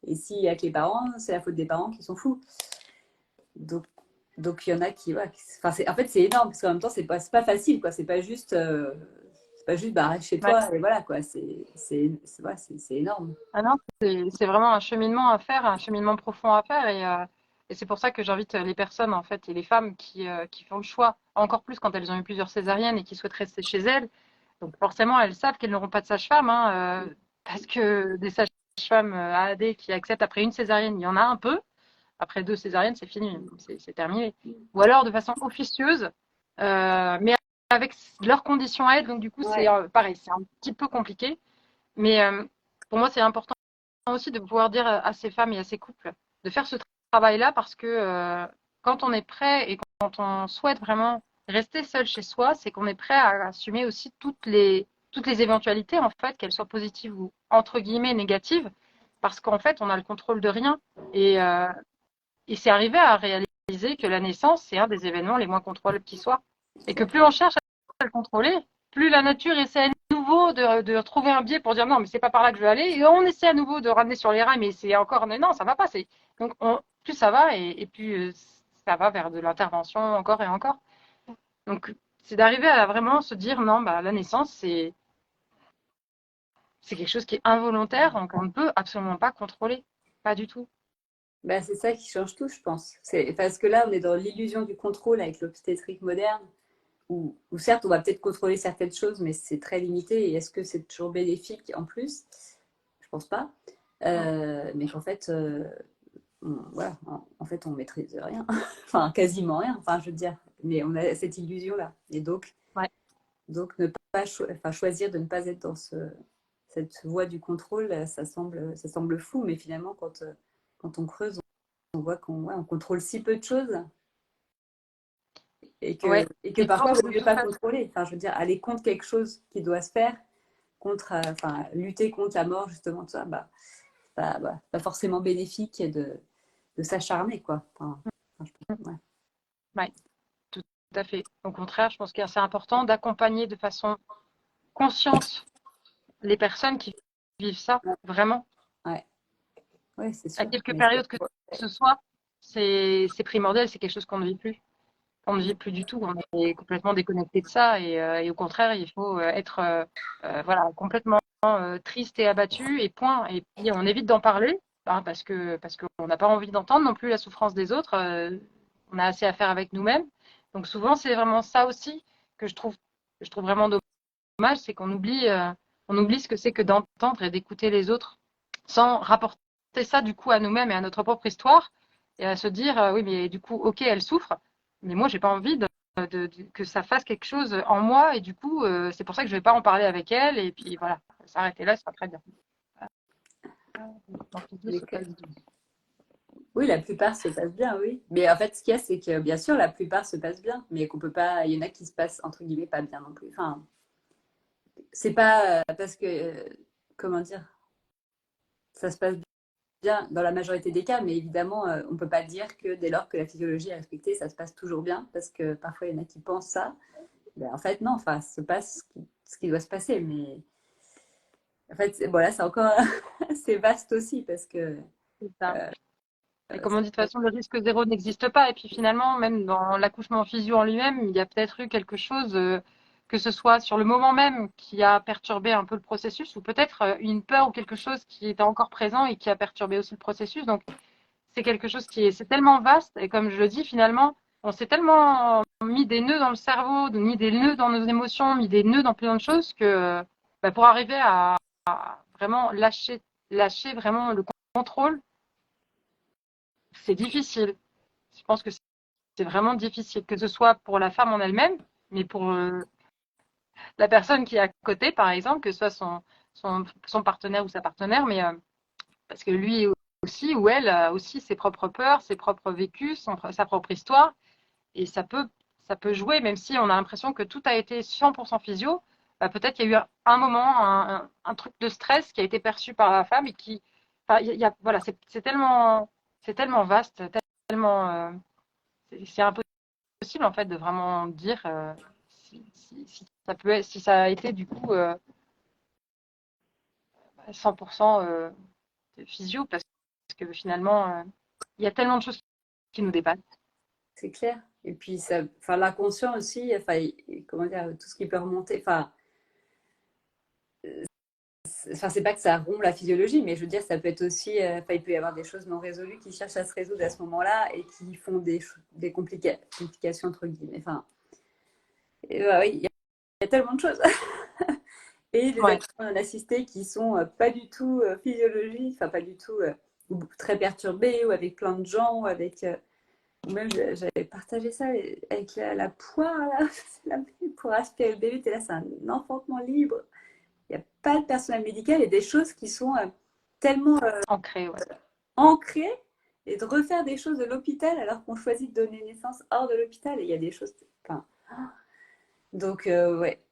Et s'il y a que les parents, c'est la faute des parents qui sont fous. Donc, donc il y en a qui. Ouais, enfin, en fait, c'est énorme, parce qu'en même temps, c'est pas facile, quoi. C'est pas juste bah, reste chez Ouais. toi et voilà, quoi. Ouais, c'est énorme. Ah non, c'est vraiment un cheminement à faire, un cheminement profond à faire. Et c'est pour ça que j'invite les personnes, en fait, et les femmes qui font le choix, encore plus quand elles ont eu plusieurs césariennes et qui souhaitent rester chez elles. Donc forcément, elles savent qu'elles n'auront pas de sage-femme, hein, parce que des sages-femmes AAD qui acceptent après une césarienne, il y en a un peu. Après 2 césariennes, c'est fini, c'est terminé. Ou alors de façon officieuse, mais avec leurs conditions à elles. Donc du coup, c'est Ouais. pareil, c'est un petit peu compliqué. Mais pour moi, c'est important aussi de pouvoir dire à ces femmes et à ces couples de faire ce travail-là parce que quand on est prêt et quand on souhaite vraiment rester seul chez soi, c'est qu'on est prêt à assumer aussi toutes les éventualités, en fait, qu'elles soient positives ou entre guillemets négatives, parce qu'en fait, on a le contrôle de rien. Et, euh, et c'est arrivé à réaliser que la naissance, c'est un des événements les moins contrôlables qui soit. Et que plus on cherche à le contrôler, plus la nature essaie à nouveau de trouver un biais pour dire non, mais c'est pas par là que je veux aller. Et on essaie à nouveau de ramener sur les rails, mais c'est encore non, ça va pas. Donc plus ça va et plus ça va vers de l'intervention encore et encore. Donc c'est d'arriver à vraiment se dire non, bah la naissance c'est quelque chose qui est involontaire, donc on ne peut absolument pas contrôler, pas du tout. Bah, c'est ça qui change tout, je pense. C'est parce que là, on est dans l'illusion du contrôle avec l'obstétrique moderne, où certes, on va peut-être contrôler certaines choses, mais c'est très limité. Et est-ce que c'est toujours bénéfique en plus? Je pense pas. Mais qu'en fait, voilà, en fait, on maîtrise rien. Enfin, quasiment rien. Enfin, je veux dire, mais on a cette illusion-là. Et Ouais. donc ne pas choisir de ne pas être dans cette voie du contrôle, ça semble fou, mais finalement, quand on creuse, on voit qu'on ouais, on contrôle si peu de choses Ouais. et que Et parfois, il force vaut de mieux pas constater. contrôler. Enfin, je veux dire, aller contre quelque chose qui doit se faire, enfin, lutter contre la mort, justement, tout ça, pas forcément bénéfique de s'acharner, quoi. Ouais. Ouais. Tout à fait. Au contraire, je pense que c'est important d'accompagner de façon consciente les personnes qui vivent ça, vraiment. Ouais, ouais, c'est À sûr. quelques Mais périodes que ce soit, c'est primordial, c'est quelque chose qu'on ne vit plus. On ne vit plus du tout, on est complètement déconnecté de ça et au contraire, il faut être voilà, complètement triste et abattu et point. Et puis on évite d'en parler hein, parce qu'on n'a pas envie d'entendre non plus la souffrance des autres. On a assez à faire avec nous-mêmes. Donc souvent, c'est vraiment ça aussi que je trouve vraiment dommage, c'est on oublie ce que c'est que d'entendre et d'écouter les autres sans rapporter ça du coup à nous-mêmes et à notre propre histoire et à se dire oui mais du coup ok elle souffre mais moi j'ai pas envie que ça fasse quelque chose en moi et du coup c'est pour ça que je vais pas en parler avec elle et puis voilà s'arrêter là ça sera très bien. Dans les deux mais se passe bien. oui, la plupart se passent bien, oui. Mais en fait, ce qu'il y a, c'est que bien sûr, la plupart se passent bien, mais qu'on peut pas. Il y en a qui se passent entre guillemets pas bien non plus. Enfin, c'est pas parce que comment dire, ça se passe bien dans la majorité des cas, mais évidemment, on peut pas dire que dès lors que la physiologie est respectée, ça se passe toujours bien, parce que parfois il y en a qui pensent ça. Ben, en fait, non. Enfin, se passe ce qui doit se passer, mais en fait, voilà, c'est encore c'est vaste aussi parce que C'est ça. euh, Et comme on dit de toute façon, le risque zéro n'existe pas. Et puis finalement, même dans l'accouchement physio en lui-même, il y a peut-être eu quelque chose, que ce soit sur le moment même, qui a perturbé un peu le processus, ou peut-être une peur ou quelque chose qui était encore présent et qui a perturbé aussi le processus. Donc c'est quelque chose c'est tellement vaste. Et comme je le dis, finalement, on s'est tellement mis des nœuds dans le cerveau, mis des nœuds dans nos émotions, mis des nœuds dans plein de choses que bah, pour arriver à vraiment lâcher vraiment le contrôle, c'est difficile. Je pense que c'est vraiment difficile, que ce soit pour la femme en elle-même, mais pour la personne qui est à côté, par exemple, que ce soit son partenaire ou sa partenaire, mais parce que lui aussi, où elle a aussi ses propres peurs, ses propres vécus, sa propre histoire. Et ça peut jouer, même si on a l'impression que tout a été 100% physio. Peut-être qu'il y a eu un moment, un truc de stress qui a été perçu par la femme et qui, enfin, voilà, c'est tellement vaste, tellement, c'est impossible en fait de vraiment dire si ça si ça a été du coup 100% physio, parce que finalement, il y a tellement de choses qui nous dépassent. C'est clair. Et puis, ça, enfin, l'inconscient aussi, enfin, comment dire, tout ce qui peut remonter. Enfin, c'est pas que ça rompt la physiologie, mais je veux dire, ça peut être aussi, enfin, il peut y avoir des choses non résolues qui cherchent à se résoudre à ce moment-là et qui font des complications, entre guillemets. Enfin, oui, il y a tellement de choses. Et des Ouais, actions non assistées qui sont pas du tout physiologiques, enfin, pas du tout ou très perturbées, ou avec plein de gens, ou avec. Ou même, j'avais partagé ça avec la poire, là, pour aspirer le bébé. T'es là, c'est un enfantement libre. Il n'y a pas de personnel médical et des choses qui sont tellement ancré, ouais. ancrées et de refaire des choses de l'hôpital alors qu'on choisit de donner naissance hors de l'hôpital. Et il y a des choses. Enfin, donc, ouais.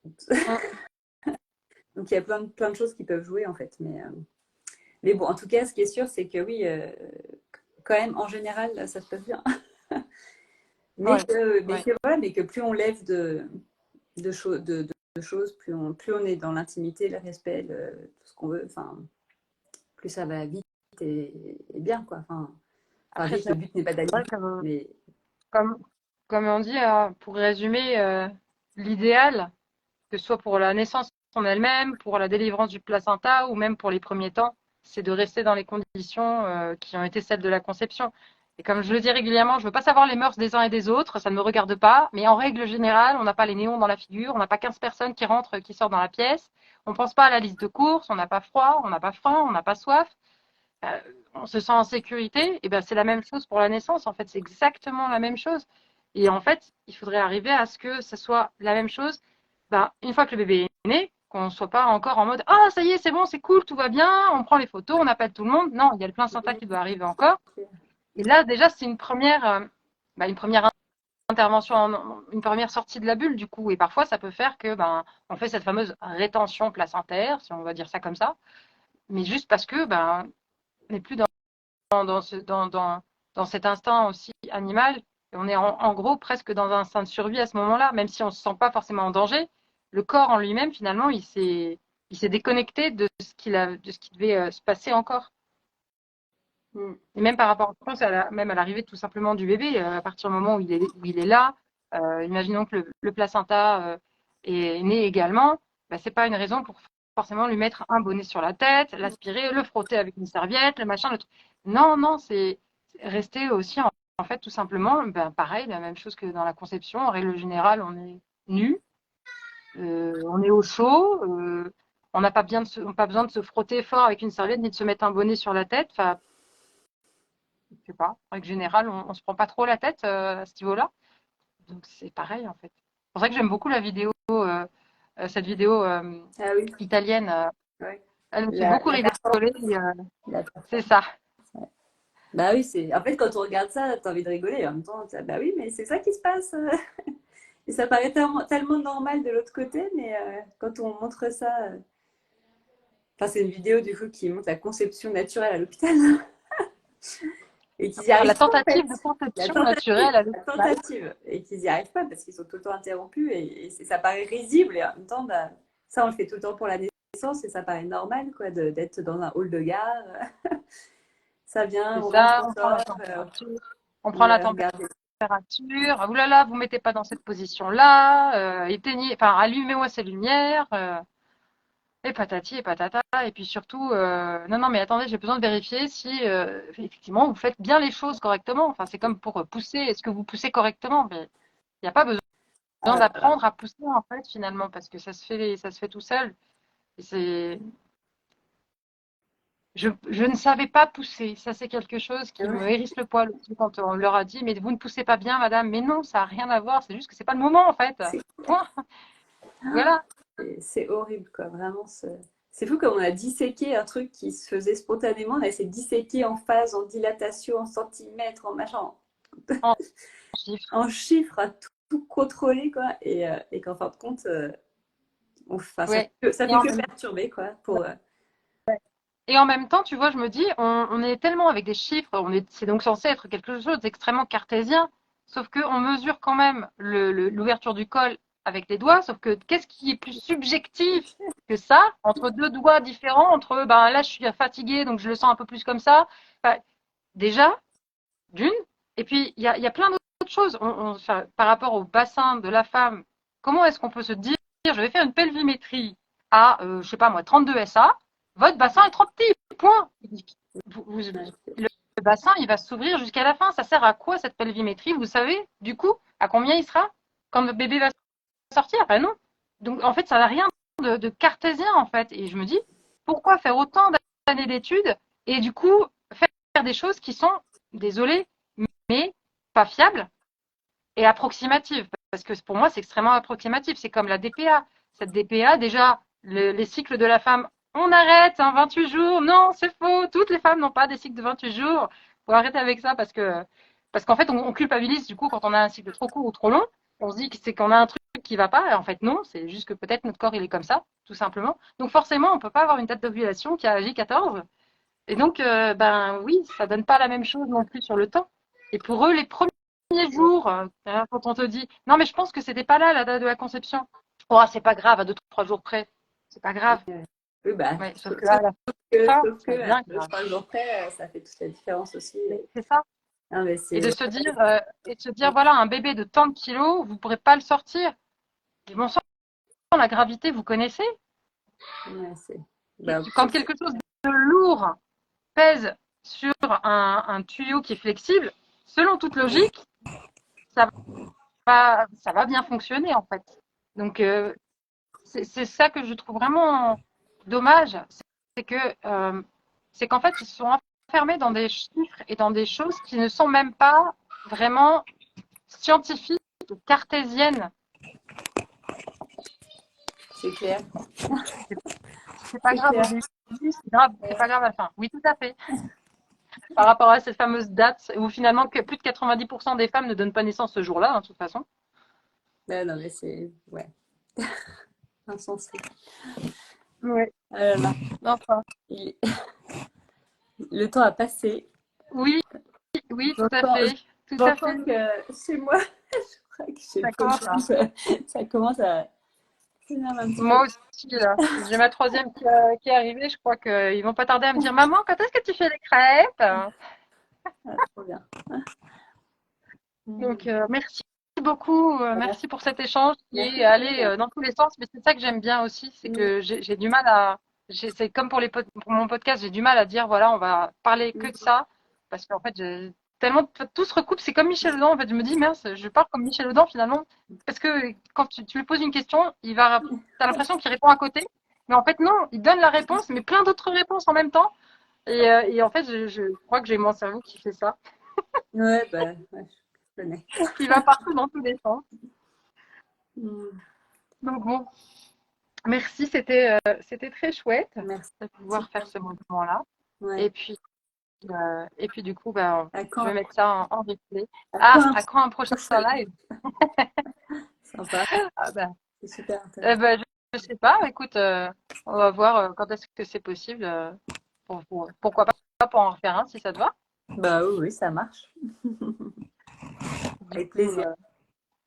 Mm. Donc, il y a plein de choses qui peuvent jouer en fait. Mais bon, en tout cas, ce qui est sûr, c'est que oui, quand même, en général, ça se passe bien. Ouais, ouais. Mais que plus on lève de choses, plus on est dans l'intimité, le respect, tout ce qu'on veut, enfin, plus ça va vite et bien, quoi. Enfin, Après, vite, c'est le but n'est pas d'aller vrai, vite, mais comme, comme on dit, pour résumer, l'idéal, que ce soit pour la naissance en elle-même, pour la délivrance du placenta ou même pour les premiers temps, c'est de rester dans les conditions qui ont été celles de la conception. Et comme je le dis régulièrement, je ne veux pas savoir les mœurs des uns et des autres, ça ne me regarde pas, mais en règle générale, on n'a pas les néons dans la figure, on n'a pas 15 personnes qui rentrent, qui sortent dans la pièce, on ne pense pas à la liste de courses, on n'a pas froid, on n'a pas faim, on n'a pas soif, euh, on se sent en sécurité, et ben c'est la même chose pour la naissance, en fait, c'est exactement la même chose. Et en fait, il faudrait arriver à ce que ce soit la même chose ben, une fois que le bébé est né, qu'on ne soit pas encore en mode ah ça y est c'est bon c'est cool tout va bien on prend les photos on appelle tout le monde non il y a le placenta qui doit arriver encore et là déjà c'est une première intervention une première sortie de la bulle du coup et parfois ça peut faire que ben on fait cette fameuse rétention placentaire si on va dire ça comme ça mais juste parce que ben on n'est plus dans, ce, dans cet instinct aussi animal. Et on est en gros presque dans un instinct de survie à ce moment-là, même si on ne se sent pas forcément en danger. Le corps en lui-même, finalement, il s'est déconnecté de ce qui devait se passer encore. mm, Et même par rapport, je pense, même à l'arrivée tout simplement du bébé, à partir du moment où il est là, imaginons que le placenta est né également, bah, c'est pas une raison pour forcément lui mettre un bonnet sur la tête, l'aspirer, le frotter avec une serviette, le machin, le truc. Non, non, c'est rester aussi en fait tout simplement, ben, pareil, la même chose que dans la conception. En règle générale, on est nu, on est au chaud, on n'a pas besoin de se frotter fort avec une serviette ni de se mettre un bonnet sur la tête. Enfin, je sais pas. En règle générale, on se prend pas trop la tête à ce niveau-là. Donc c'est pareil en fait. C'est pour ça que j'aime beaucoup la vidéo, cette vidéo ah oui, italienne. ouais. Elle me fait beaucoup La rigoler. la C'est ça. ouais. Bah oui, c'est. En fait, quand on regarde ça, t'as envie de rigoler. En même temps, bah oui, mais c'est ça qui se passe. Et ça paraît tellement normal de l'autre côté, mais quand on montre ça, enfin, c'est une vidéo du coup qui montre la conception naturelle à l'hôpital et qu'ils n'y La arrivent pas en tentative fait. de La conception tentative, naturelle à la l'hôpital. tentative, et qu'ils n'y arrivent pas parce qu'ils sont tout le temps interrompus et ça paraît risible et en même temps, bah, ça on le fait tout le temps pour la naissance et ça paraît normal quoi d'être dans un hall de gare. Ça vient, C'est on rentre, ça. on On prend la sort, température. On on prend la va regarder. température. Ouh là là, vous mettez pas dans cette position-là. Éteignez, enfin allumez-moi ces lumières. Et patati et patata. Et puis surtout, non, non, mais attendez, j'ai besoin de vérifier si effectivement vous faites bien les choses correctement. Enfin, c'est comme pour pousser. Est-ce que vous poussez correctement? Mais il n'y a pas besoin Ah là là. d'apprendre à pousser en fait finalement parce que ça se fait tout seul. Et je ne savais pas pousser. Ça, c'est quelque chose Ah qui me ouais. hérisse le poil aussi quand on leur a dit, mais vous ne poussez pas bien, madame. Mais non, ça n'a rien à voir. C'est juste que c'est pas le moment en fait. C'est Point. Voilà. c'est horrible quoi, vraiment. C'est fou comme on a disséqué un truc qui se faisait spontanément. On a essayé de disséquer en phase, en dilatation, en centimètres, en machin, En chiffres. en chiffres, à tout contrôler, quoi. Et qu'en fin de compte, enfin, Ouais. ça Et fait en que même, perturber, quoi. Pour, et en même temps, tu vois, je me dis, on est tellement avec des chiffres, c'est donc censé être quelque chose d'extrêmement cartésien, sauf qu'on mesure quand même l'ouverture du col avec les doigts, sauf que qu'est-ce qui est plus subjectif que ça, entre deux doigts différents, entre, ben là, je suis fatiguée, donc je le sens un peu plus comme ça. Enfin, déjà, d'une. Et puis, il y a plein d'autres choses. Enfin, par rapport au bassin de la femme, comment est-ce qu'on peut se dire, je vais faire une pelvimétrie à, je sais pas moi, 32 SA, votre bassin est trop petit, point. Le bassin, il va s'ouvrir jusqu'à la fin. Ça sert à quoi cette pelvimétrie? Vous savez, du coup, à combien il sera quand le bébé va sortir? Ben non. Donc, en fait, ça n'a rien de cartésien, en fait. Et je me dis, pourquoi faire autant d'années d'études et du coup, faire des choses qui sont, désolé, mais pas fiable et approximative. Parce que pour moi, c'est extrêmement approximatif. C'est comme la DPA. Cette DPA, déjà, les cycles de la femme, on arrête, 28 jours. Non, c'est faux. Toutes les femmes n'ont pas des cycles de 28 jours. Faut arrêter avec ça parce qu'en fait, on culpabilise du coup quand on a un cycle trop court ou trop long. On se dit que c'est qu'on a un truc qui va pas. Et en fait, non, c'est juste que peut-être notre corps, il est comme ça, tout simplement. Donc forcément, on peut pas avoir une date d'ovulation qui a J14. Et donc, ben oui, ça donne pas la même chose non plus sur le temps. Et pour eux, les premiers jours, quand on te dit, non, mais je pense que c'était pas là la date de la conception. Oh, c'est pas grave, à 2, 3 jours près. C'est pas grave. oui, bah, Ouais, sauf que là, à la fin, sauf que ça devient deux, grave. 3 jours près, ça fait toute la différence aussi. C'est ça. Non, mais Et c'est. de se dire, voilà, un bébé de tant de kilos, vous pourrez pas le sortir. Et bon sang, la gravité, vous connaissez? Ouais, c'est. Bah, Quand quelque chose de lourd pèse sur un tuyau qui est flexible, selon toute logique, ça ça va bien fonctionner en fait. Donc c'est ça que je trouve vraiment dommage, c'est que c'est qu'en fait ils sont enfermés dans des chiffres et dans des choses qui ne sont même pas vraiment scientifiques, cartésiennes. c'est clair. C'est pas C'est grave au clair. début, c'est grave, c'est pas grave à la fin. Oui, tout à fait. Par rapport à cette fameuse date où finalement que plus de 90% des femmes ne donnent pas naissance ce jour-là, hein, de toute façon. Ouais, non, mais c'est. Ouais, insensé. Ouais. Ah là là. Enfin, Il- Le temps a passé. oui, oui, tout à J'entends, fait, tout à fait. j'entends que chez moi, je crois que chez le Ça commence à cochon, ça commence à s'énerver un petit peu. Moi aussi, là. J'ai ma troisième qui est arrivée. Je crois qu'ils vont pas tarder à me dire, Maman, quand est-ce que tu fais les crêpes? Ah, trop bien. Donc, merci beaucoup. Voilà. Merci pour cet échange qui Merci, est allé Pauline. dans tous les sens. Mais c'est ça que j'aime bien aussi. C'est que j'ai du mal à. C'est comme pour mon podcast, j'ai du mal à dire, voilà, on va parler que de ça. Parce qu'en fait, tellement tout se recoupe. C'est comme Michel Audin. En fait, je me dis, mince, je parle comme Michel Audin finalement. Parce que quand tu lui poses une question, t'as l'impression qu'il répond à côté. Mais en fait, non, il donne la réponse, mais plein d'autres réponses en même temps. Et en fait, je crois que j'ai mon cerveau qui fait ça, Ouais, bah, ouais, je connais. qui va partout dans tous les sens. Mm. Donc bon, merci, c'était très chouette Merci. de pouvoir faire ce moment-là. Ouais. Et puis du coup, ben, À je vais quand? mettre ça en replay. À Ah, quand un à quand un prochain prochain live? Sympa. Ah ben, C'est super intéressant. je sais pas. Écoute, on va voir quand est-ce que c'est possible. Pourquoi pas pour en refaire un si ça te va. Bah oui, oui, ça marche. Du Avec coup, plaisir.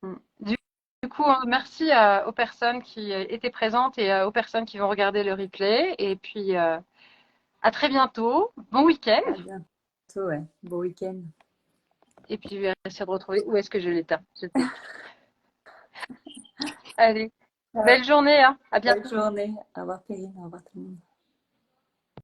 Mm. du coup, merci aux personnes qui étaient présentes et aux personnes qui vont regarder le replay. Et puis, à très bientôt. Bon week-end. À bientôt, ouais. Bon week-end. Et puis, je vais essayer de retrouver où est-ce que je l'éteins. Je sais plus. Allez, Ciao. belle journée. Hein. À bientôt. Bonne journée. Au revoir, Perrine. Au revoir, tout le monde.